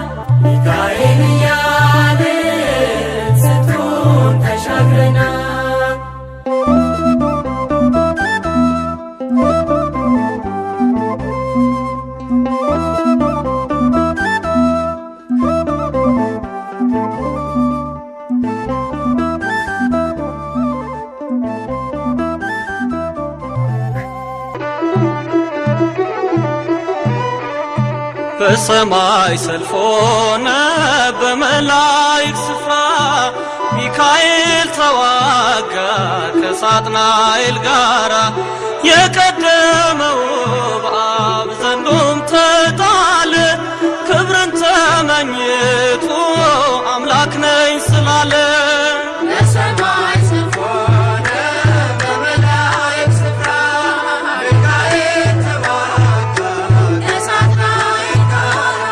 ሚካኤል እያልን ስንቱን ተሻግረናል። በሰማይ ሰልፍ ሆነ በመላእክት ስፍራ ሚካኤል ተዋጋ ከሳጥናኤል ጋራ የቀደመው በአብ ዘንዶም ተጣለ ክብርን ተመኝቶ አምላክ ነኝ ስላለ በሰማይ ሰልፍ ሆነ በመላእክት ስፍራ ሚካኤል ተዋጋ ከሳጥናኤል ጋራ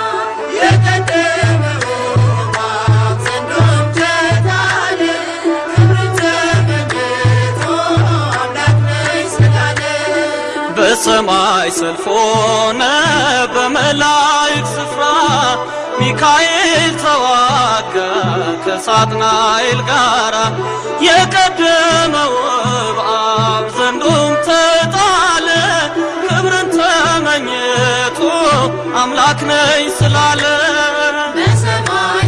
የቀደመው በአብ ዘንዶም ተጣለ ክብርን ተመኝቶ አምላክ ነኝ ስላለ በሰማይ ሰልፍ ሆነ በመላእክት ስፍራ ሚካኤል ተዋጋ ከሳጥናኤል ጋራ የቀደመው በአብ ዘንዶም ተጣለ ክብርን ተመኝቶ አምላክ ነኝ ስላለ በሰማይ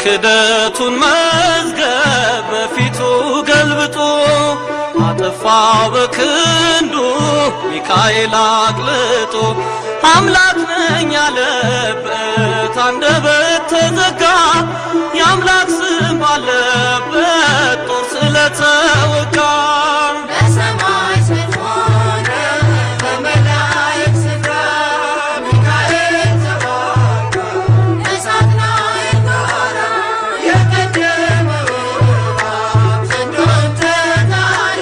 የክደቱን መዝገብ በፊቱ ገልብጦ አጠፋው በክንዱ ሚካኤል አቅልጦ። አምላክ ነኝ ያለበት አንደበት ተዘጋ፣ የአምላክ ስም ባለበት ጦር ስለተወጋ። በሰማይ ሰልፍ ሆነ በመላእክት ስፍራ ሚካኤል ተዋጋ ከሳጥናኤል ጋራ። የቀደመው እባብ ዘንዶን ተጣለ፣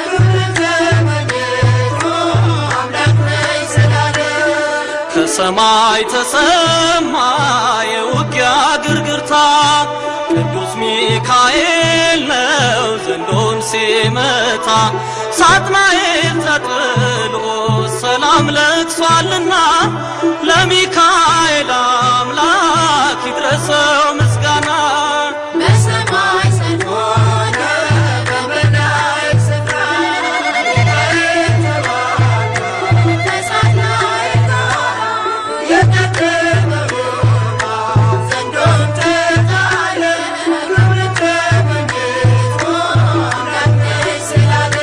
ክብርን ተመኝቶ አምላክ ነኝ ስላለ። ከሰማይ ተሰማ የውጊያ ግርግርታ፣ ቅዱስ ሚካኤል ነው ዘንዶን ሲመታ። ሳጥናኤል ተጥሎ ሰላም ለቅሷልና፣ ለሚካኤል አምላክ ይድረሰው ምስጋና። በሰማይ ሰልፍ ሆነ በመላእክት ስፍራ ሚካኤል ተዋጋ ከሳጥናኤል ጋራ። የቀደመው እባብ ዘንዶን ተጣለ፣ ክብርን ተመኝቶ አምላክ ነኝ ስላለ።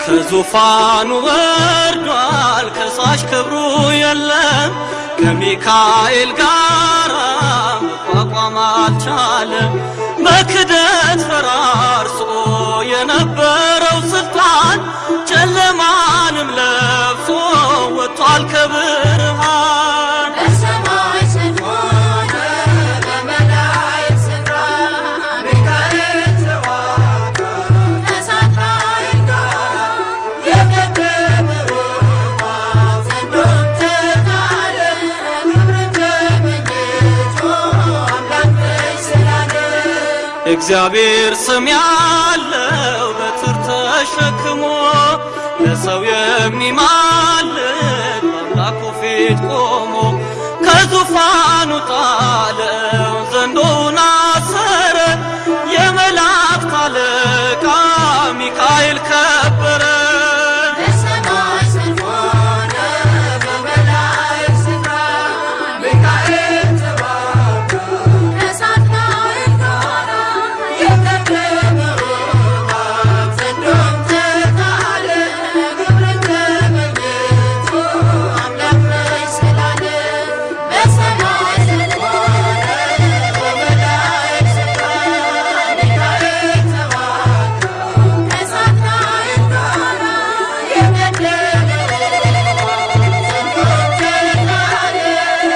ከዙፋኑ ወርዷል ከሳሽ ክብሩ የለም፣ ከሚካኤል ጋር መቋቋም አልቻለም። በክደት ፈራርሶ የነበረው ስልጣን ጨለማንም ለብሶ ወጥቷል ከብርሃን። በሰማይ ሰልፍ ሆነ በመላእክት ስፍራ ሚካኤል ተዋጋ ከሳጥናኤል ጋራ። የቀደመው እባብ ዘንዶን ተጣለ፣ ክብርን ተመኝቶ አምላክ ነኝ ስላለ። እግዚአብሔር ስም ያለው በትር ተሸክሞ ለሰው የሚማልድ በአምላኩ ፊት ቆሞ። ከዙፋኑ ጣለው ዘንዶውን አሰረ፣ የመላእክት አለቃ ሚካኤል ከበረ። በሰማይ ሰልፍ ሆነ በመላእክት ስፍራ ሚካኤል ተዋጋ ከሳጥናኤል ጋራ። የቀደመው እባብ ዘንዶን ተጣለ፣ ክብርን ተመኝቶ አምላክ ነኝ ስላለ። በሰማይ ሰልፍ ሆነ በመላእክት ስፍራ ሚካኤል ተዋጋ ከሳጥናኤል ጋራ። የቀደመው እባብ ዘንዶን ተጣለ፣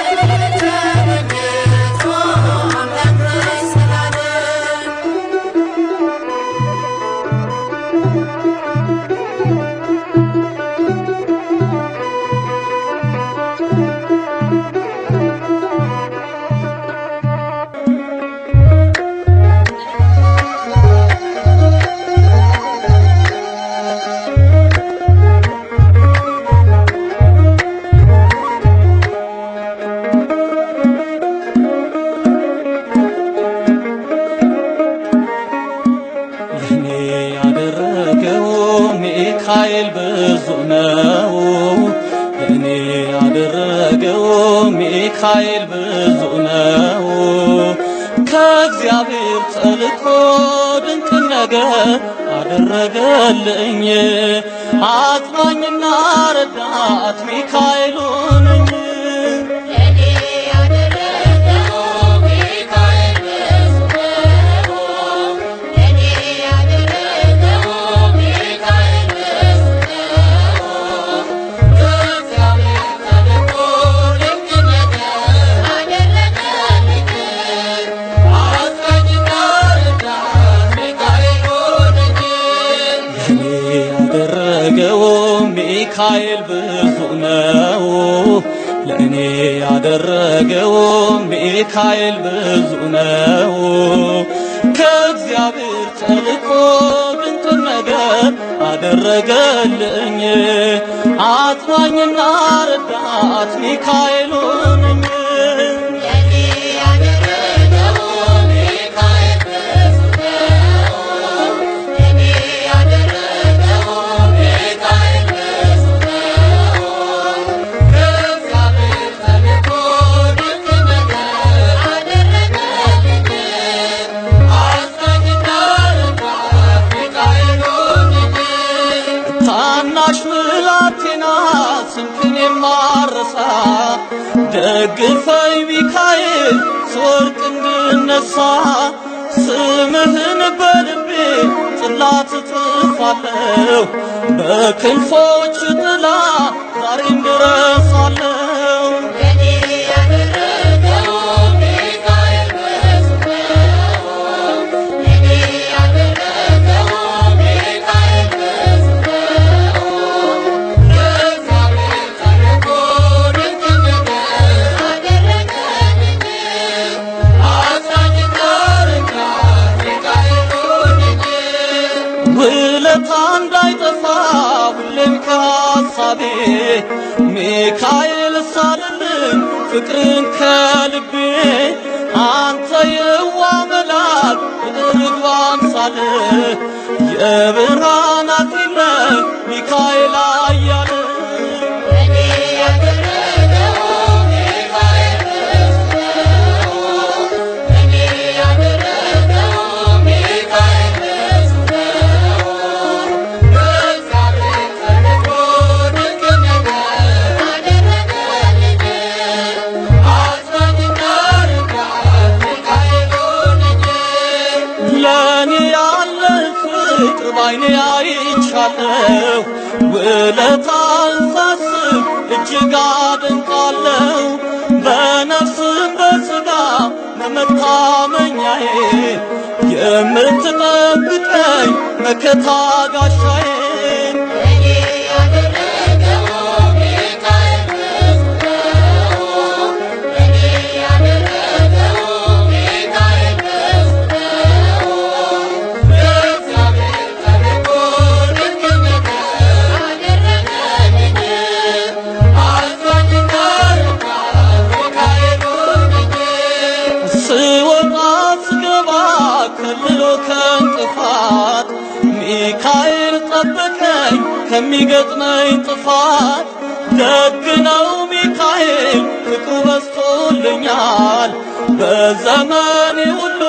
ክብርን ተመኝቶ አምላክ ነኝ ስላለ። ለኔ ያደረገው ሚካኤል ብዙ ነው፣ ለኔ ያደረገው ሚካኤል ብዙ ነው። ከእግዚአብሔር ተልኮ ድንቅ ነገር አደረገልኝ፣ አጽናኝና ረዳት ሚካኤል ሆነኝ። ለኔ ያደረገው ሚካኤል ብዙ ነው፣ ለኔ ያደረገው ሚካኤል ብዙ ነው። ከእግዚአብሔር ተልኮ ድንቅ ነገር አደረገልኝ፣ አጽናኝና ረዳት ሚካኤል ሆነኝ። ለኔ ያደረገው ሚካኤል ብዙ ነው፣ ለእኔ ያደረገው ሚካኤል ብዙ ነው። ከእግዚአብሔር ተልኮ ድንቅ ነገር አደረገልኝ፣ አጽናኝና ረዳት ሚካኤል ሆነኝ። ለኔ ያደረገው ሚካኤል ብዙ ነው፣ ለኔ ያደረገው ሚካኤል ብዙ ነው። ከእግዚአብሔር ተልኮ ድንቅ ነገር አደረገልኝ፣ ታናሽ ብላቴና ስንክን የማረሳ ደግፈኝ ሚካኤል ስወድቅ እንድነሳ ስምህን በልቤ ጽላት እጽፋለሁ በክንፎች ጥላ ዛሬም ድረሳለሁ። ውለታ እንዳይጠፋ ሁሌም ከሐሳቤ ሚካኤል ሳልልን ፍቅርን ከልቤ አንተ የዋ መልአክ ርግብ አምሳል የብርሃናት ይለህ ሚካኤል አያለ ለኔ ያለ ፍቅር ባይኔ አይቻለሁ ውለታን ሳስብ እጅግ አደንቃለሁ። በነፍስም በሥጋ መታመኛዬ የምትጠብቀኝ መከታ ጋሻዬ ከልሎ ከእንቅፋት ሚካኤል ጠበቀኝ ከሚገጥመኝ ጥፋት። ደግ ነው ሚካኤል ፍቅሩ በዝቶልኛል በዘመኔ ሁሉ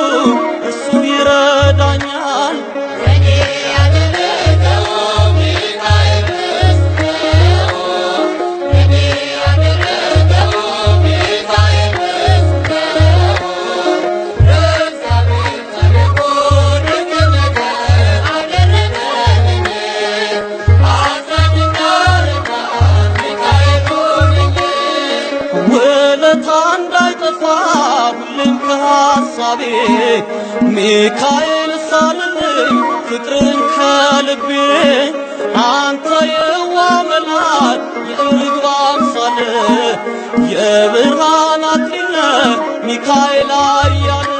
እሱ ይረዳኛል። እንዳይጠፋ ሁሌም ከሐሳቤ ሚካኤል ሳልልኝ ፍቅርን ከልቤ አንተ የዋ መልአክ የርግብ አምሳል የብርሃናት ይለህ ሚካኤል አያለ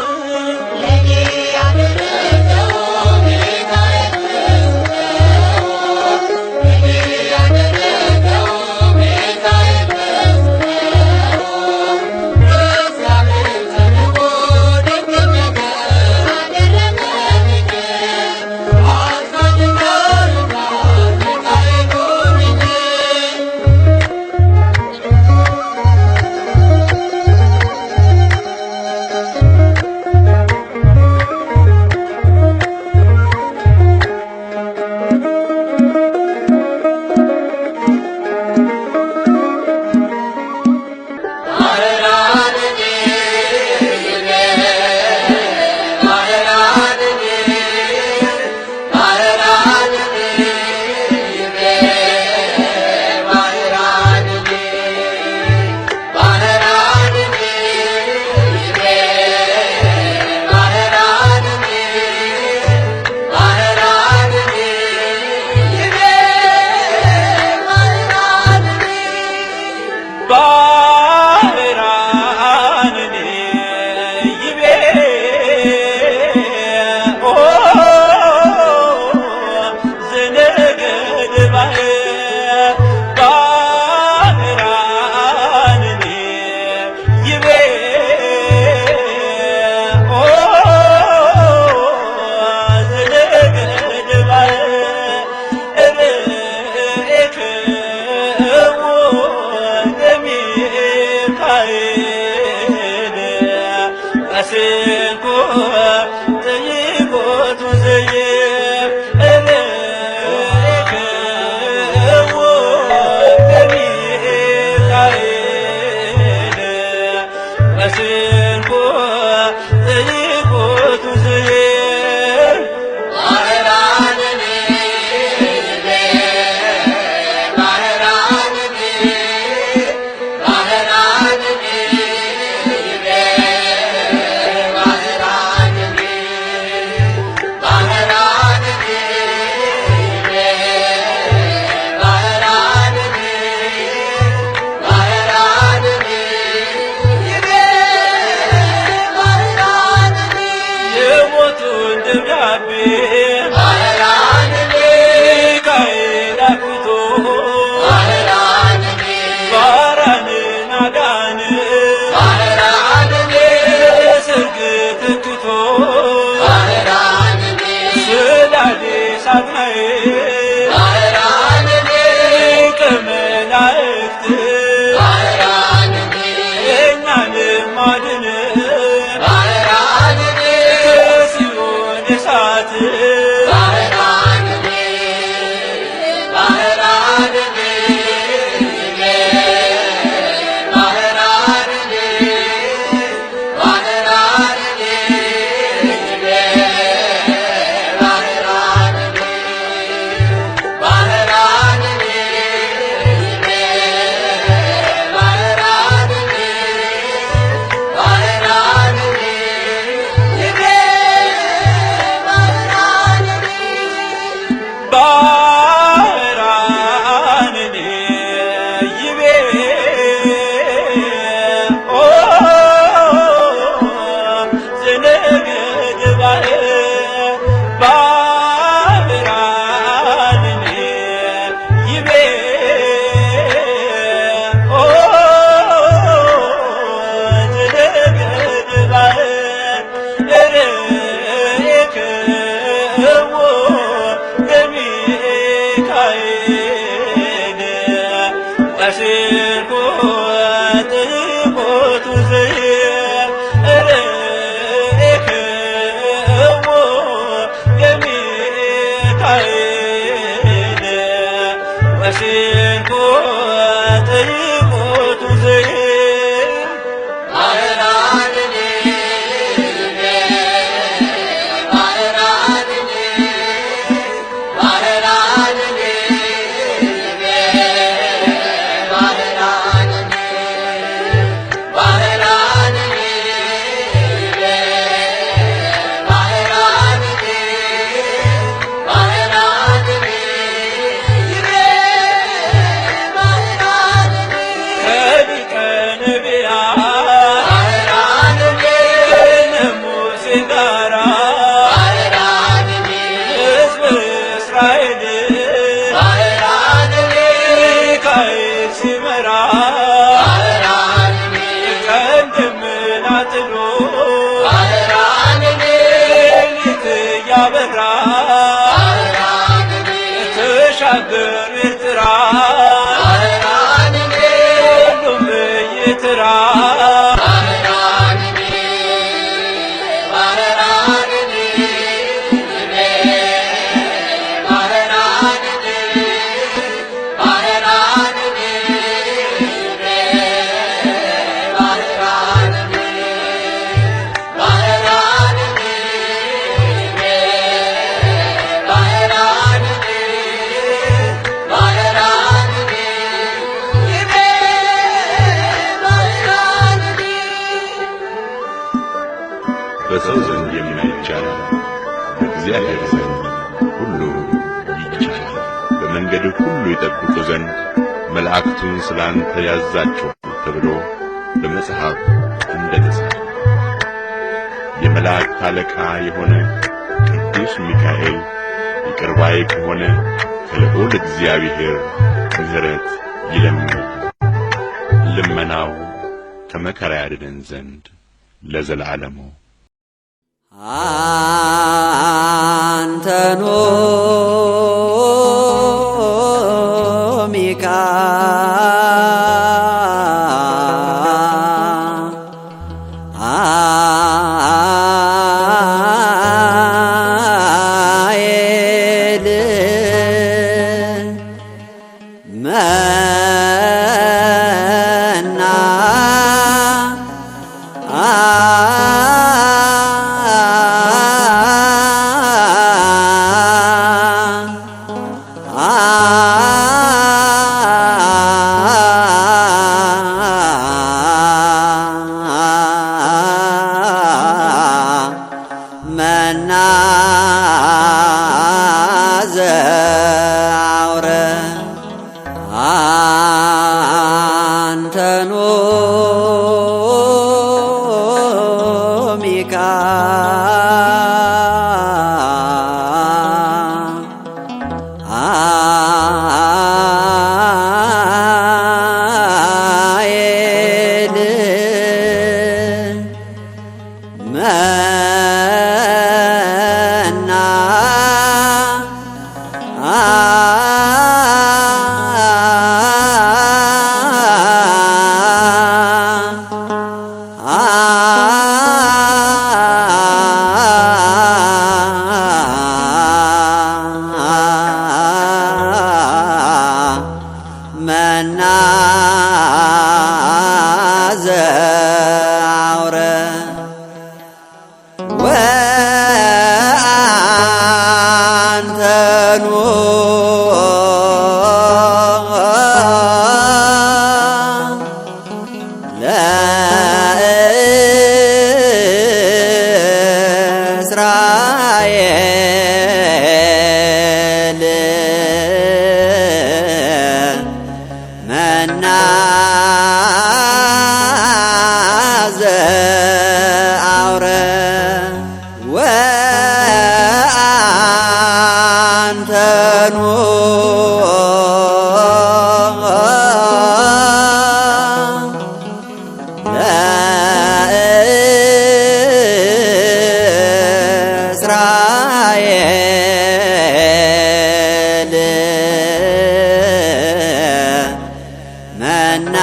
ተጨንቆ ጠይቆቱ ዘይን ባህራንን ባህራንን ባህራንን ባህራንን ባህራንን ከሊቀ ነቢያት ከሙሴ ጋራ ሕዝበ እስራኤል ሚካኤል ሲመራ ቀን ደመና ጥሎ ሌሊት እያበራ ተሻገር ኤርትራ ሁሉም በየተራ በሰው ዘንድ የማይቻል በእግዚአብሔር ዘንድ ሁሉ ይቻላል። በመንገድህ ሁሉ ይጠብቁ ዘንድ መላእክቱን ስላንተ ያዛቸዋል ተብሎ በመጽሐፍ እንደተጻፈ የመላእክት አለቃ የሆነ ቅዱስ ሚካኤል ይቅር ባይ ከሆነ ከልዑል እግዚአብሔር ምሕረት ይለምን። ልመናው ከመከራ ያድነን ዘንድ ለዘላለሙ አንተኖ ሚካኤል መና መና ዘአውረ አንተኖ ሚካኤል መና መና ዘአውረ ወአንተኑ ለእስራኤል መና ዘአውረ ወአንተኑ ለእስራኤል መና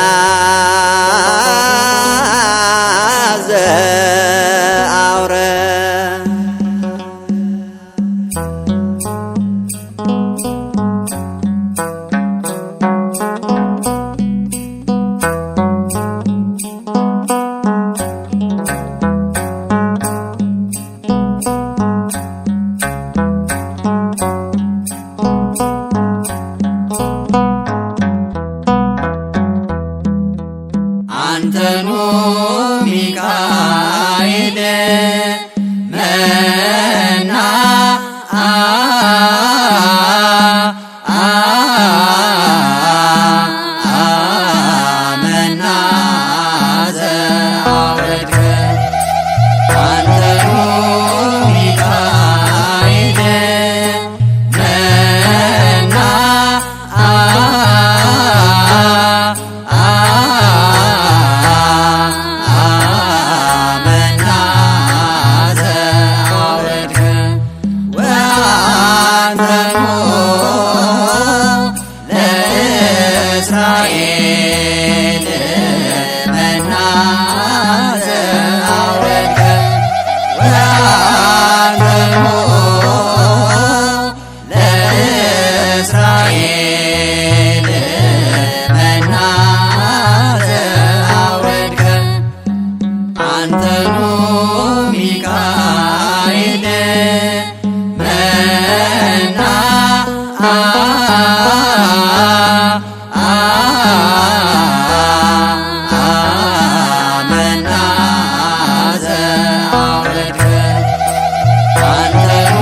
ዘአውረ ለእስራኤል መና ዘአውረድከ ወአንተሙ ለእስራኤል መና ዘአውረድከ አንተኑ ሚካኤል መና መና ዘአውረድከ አንተኑ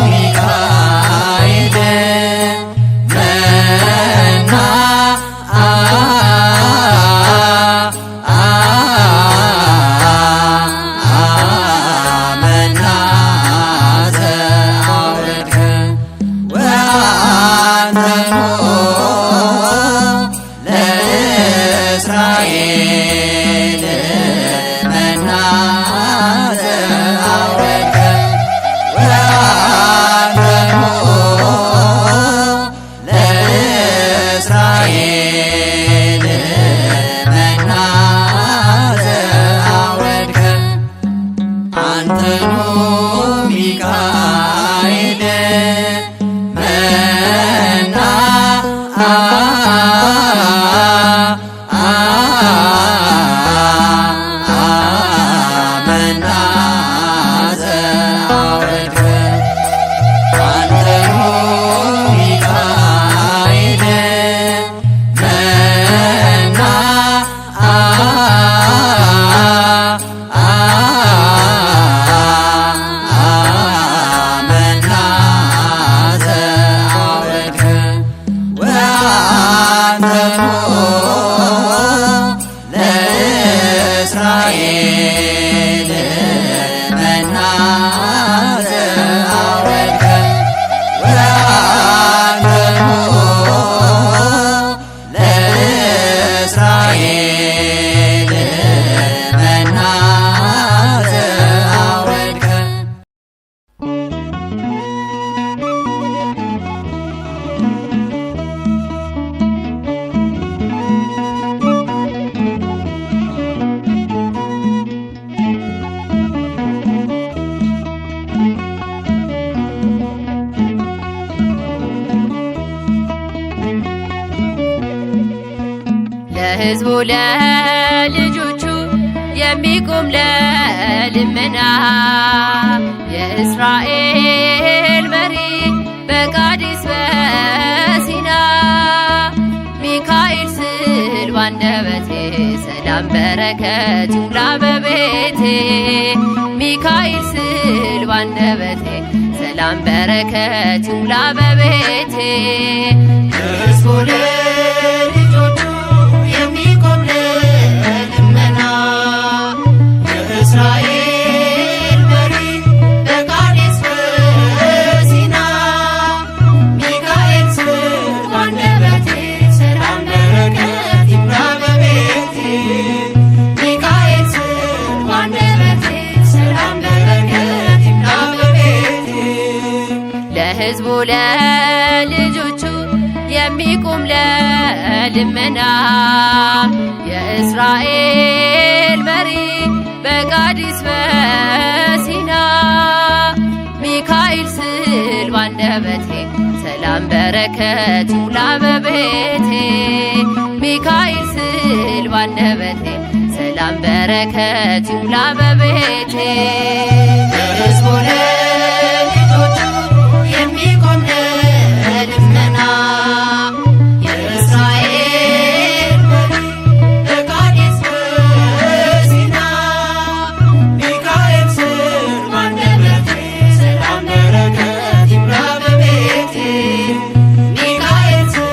ሚካኤል መና መና ዘአውረድከ ወአንተሙ ለእስራኤል መና ዘአውረድከ ወአንተሙ ለእስራኤል መና ዘአውረድከ አንተኑ ሚካኤል መና መና ዘአውረድከ አንተኑ ሚካኤል መና መና ዘአውረድከ ወአንተሙ ለእስራኤል መና ዘአውረድከ ወአንተሙ ለእስራኤል መና ዘአውረድከ ለሕዝቡ ለልጆቹ የሚቆም ለልመና የእስራኤል መሪ በቃዴስ በሲና ሚካኤል ስል ባንደበቴ ሰላም በረከት ይሙላ በቤቴ ሚካኤል ስል ባንደበቴ ሰላም በረከት ይሙላ በቤቴ ለሕዝቡ ለልጆቹ የሚቆም ለልመና የእስራኤል መሪ በቃዴስ በሲና ሚካኤል ስል ባንደበቴ ሰላም በረከት ይሙላ በቤቴ ሚካኤል ስል ባንደበቴ ሰላም በረከት ይሙላ በቤቴ ለሕዝቡ ለልጆቹ የሚቆም ለልመና የእስራኤል መሪ በቃዴስ በሲና ሚካኤል ስል ባንደበቴ ሰላም በረከት ይሙላ በቤቴ ሚካኤል ስል ባንደበቴ ሰላም በረከት ይሙላ በቤቴ ለሕዝቡ ለልጆቹ የሚቆም ለልመና የእስራኤል መሪ በቃዴስ በሲና ሚካኤል ስል ባንደበቴ ሰላም በረከት ይሙላ በቤቴ ሚካኤል ስል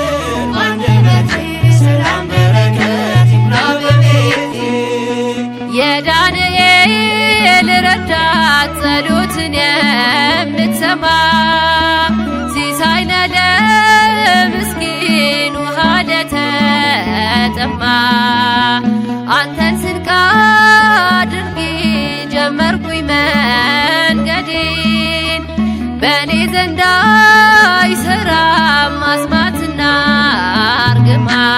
ባንደበቴ ሰላም በረከት ይሙላ በቤቴ የዳንኤል ረዳት ጸሎትን የምትሰማ ሲሳይ ነህ ለምስኪን ውሃ ለተጠማ አንተን ስንቅ አድርጌ ጀመርኩኝ መንገዴን በእኔ ዘንድ አይሰራም አስማትና እርግማን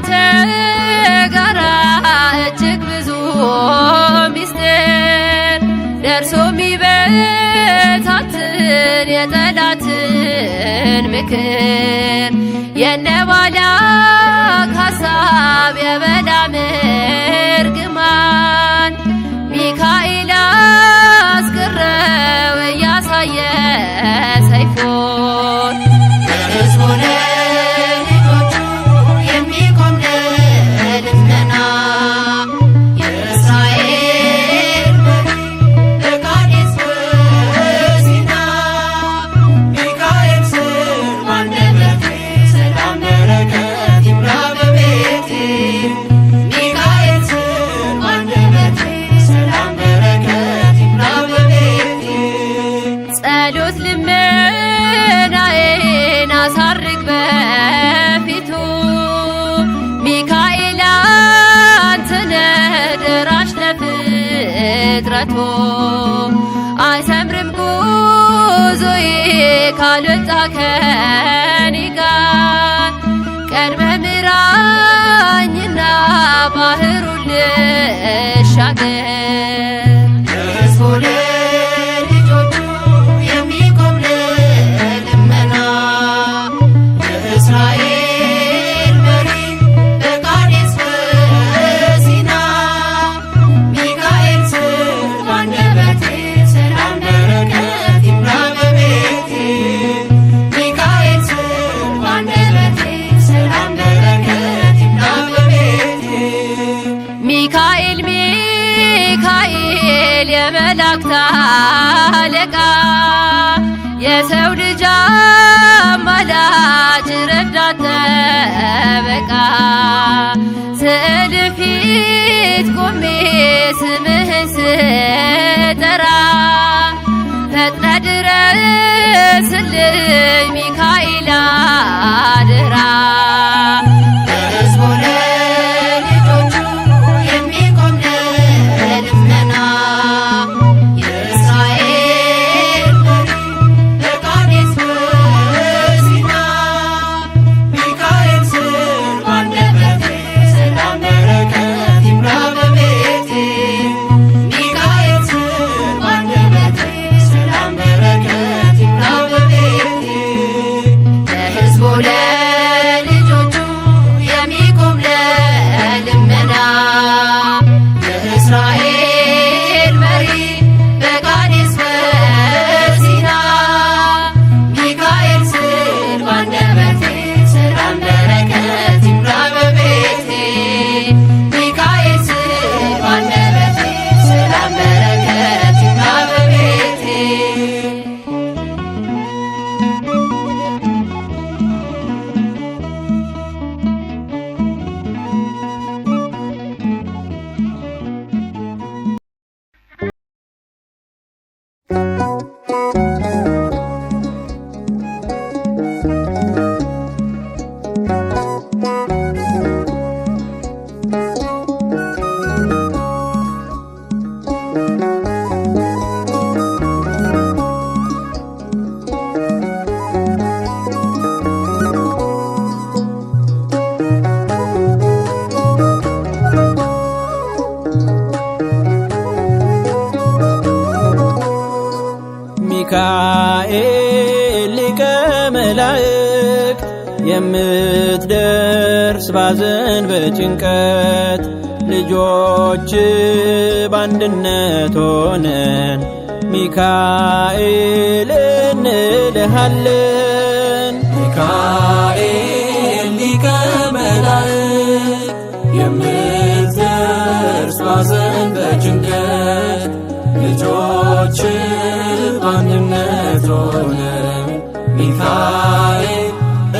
ካንተ ጋራ እጅግ ብዙ ሚስጥር ደርሶ ሚበታትን የጠላትን ምክር የነባላክ ሐሳብ የበላም እርግማን ሚካኤል አስቀረው እያሳየ ሰይፉን ለሕዝቡ ለልጆቹ የሚቆም ለልመና የእስራኤል መሪ በቃዴስ በሲና ሚካኤል ስር ባንደበቴ ሰላም በረከት ይምላ በቤቴ ሚካኤል ስር ባንደበቴ ሰላም በረከት ይምላ በቤቴ ጸሎት ልመናዬን አሳርግ በፊቱ ሚካኤል አንተነ ደራሽ ለፍጥረቱ አይሰምርም ጉዞዬ ካልወጣ ከኔ ጋር ቀድመህ ምራኝና ባህሩን ልሻገር ለሕዝቡ ለልጆቹ የሚቆም ለልመና የእስራኤል መሪ በቃዴስ በሲና ሚካኤል ስር ባንደበቴ ሰላም በረከት ይምላ በቤቴ ሚካኤል ስር ባንደበቴ ሰላም በረከት ይምላ በቤቴ ሚካኤል ሚካኤል የመላእክት አለቃ የሰው ልጅ አማላጅ ረዳት ጠበቃ ስዕል ፊት ቆሜ ስምህን ስጠራ ፈጥነ ድረስልኝ ሚካኤል አደራ ለሕዝቡ ለልጆቹ የሚቆም ለልመና የእስራኤል መሪ በቃዴስ በሲና ሚካኤል ስር ባንደበቴ ሰላም በረከት ይምላ በቤቴ ሚካኤል ስር ባንደበቴ ሰላም በረከት ይምላ በቤቴ ለሕዝቡ ለልጆቹ የሚቆም ለልመና የእስራኤል መሪ በቃዴስ በሲና ሚካኤል ስር ባንደበቴ ሰላም በረከት ይምላ በቤቴ ሚካኤል ስር ባንደበቴ ሰላም በረከት ይምላ በቤቴ ሚካኤል ሊቀ መላእክት የምትደርስ ባዘን በጭንቀት ልጆች በአንድነት ሆነን ሚካኤል እንልሃለን። ሚካኤል ሊቀ መላእክት የምትደርስ ባዘን በጭንቀት ልጆች በአንድነት ሆነን ሚካኤል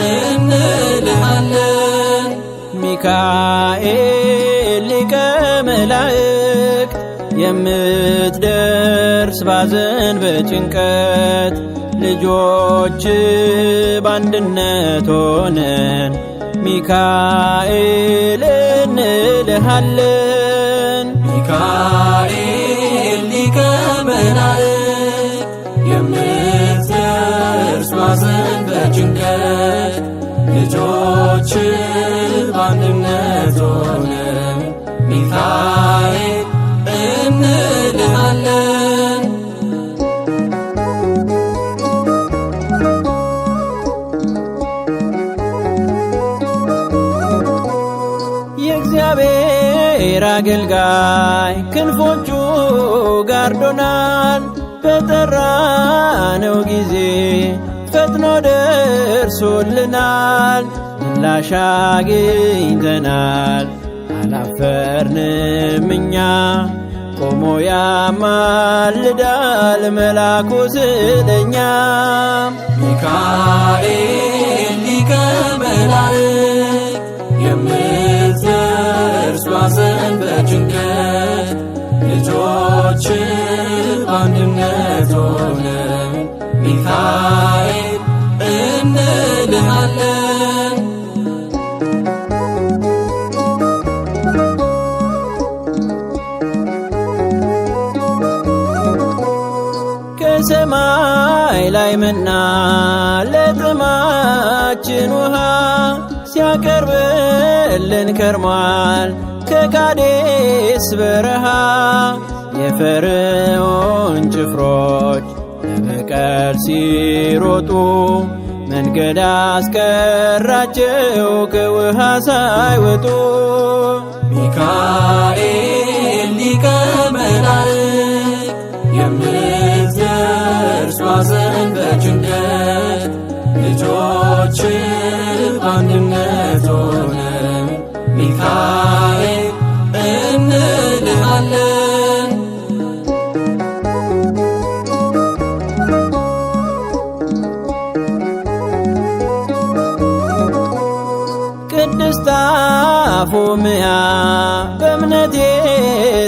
እንልሃለን። ሚካኤል ሊቀ መላእክት የምትደርስ ባዘን በጭንቀት ልጆች በአንድነት ሆነን ሚካኤል እንልሃለን። ሚካኤል ሊቀ መላእክት የምትደርስ ባዘን በጭንቀት ልጆች በአንድነት ሚካኤል እንልሃለን። የእግዚአብሔር አገልጋይ ክንፎቹ ጋርዶናል። በጠራነው ጊዜ ፈጥኖ ደርሶልናል። ምላሽ አግኝተናል አላፈርንም እኛ። ቆሞ ያማልዳል መላኩ ስለኛ። ሚካኤል ሊቀ መላእክት የምትደርስ ባዘን በጭንቀት ልጆች በአንድነት ሆነን ሚካኤል እንልሃለን። ከሰማይ ላይ መና ለጥማችን ውሃ ሲያቀርብልን ከርሟል ከቃዴስ በረሃ። የፈርዖን ጭፍሮች ለበቀል ሲሮጡ መንገድ አስቀራቸው ከውሃ ሳይወጡ። ሚካኤል ሊቀ መላእክት የምትደርስ ባዘን በጭንቀት ልጆች በአንድነት ሆነን ሚካኤል እንልሃለን። ቅድስት አፎምያ በእምነቴ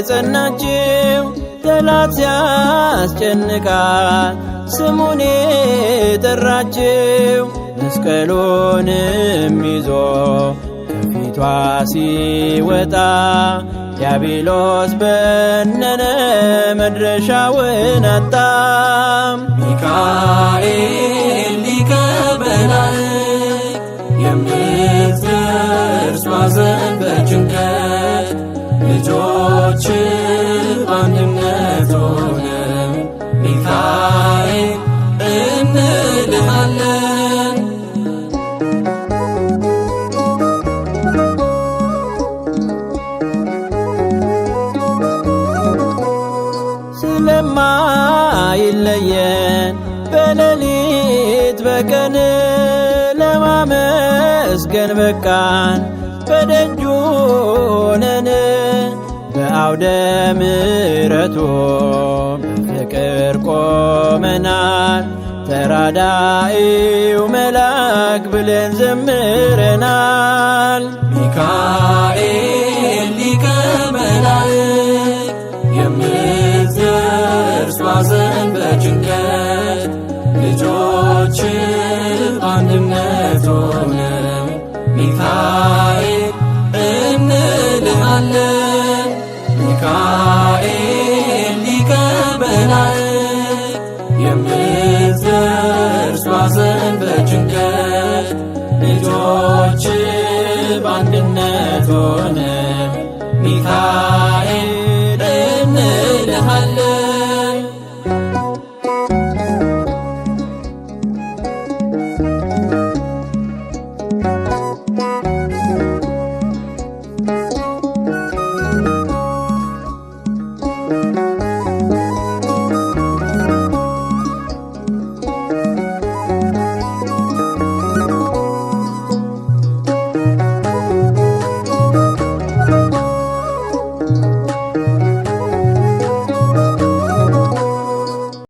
ጸናችው ጠላት ሲያስጨንቃት ስሙን ጠራችው። መስቀሉንም ይዞ ከፊቷ ሲወጣ ዲያብሎስ በነነ መድረሻውን አጣ። ሚካኤል ሊቀ መላእክት የምትደርስ ባዘን በጭንቀት ልጆች በአንድነት ሆነን ሚካኤል እንልሃለን። ስለማይለየን በሌሊት በቀን ለማመስገን በቃን በደጁ ነን። በአውደ ምሕረቱ በፍቅር ቆመናል። ተራዳኢው መልአክ ብለን ዘምረናል። ሚካኤል ሊቀ መላእክት የምትደርስ ባዘን በጭንቀት ልጆች በአንድነት ሆነን ሚካኤል እንልሃለን። ሚካኤል ሊቀ መላእክት የምትደርስ ባዘን በጭንቀት ልጆች በአንድነት ሆነን ሚካኤል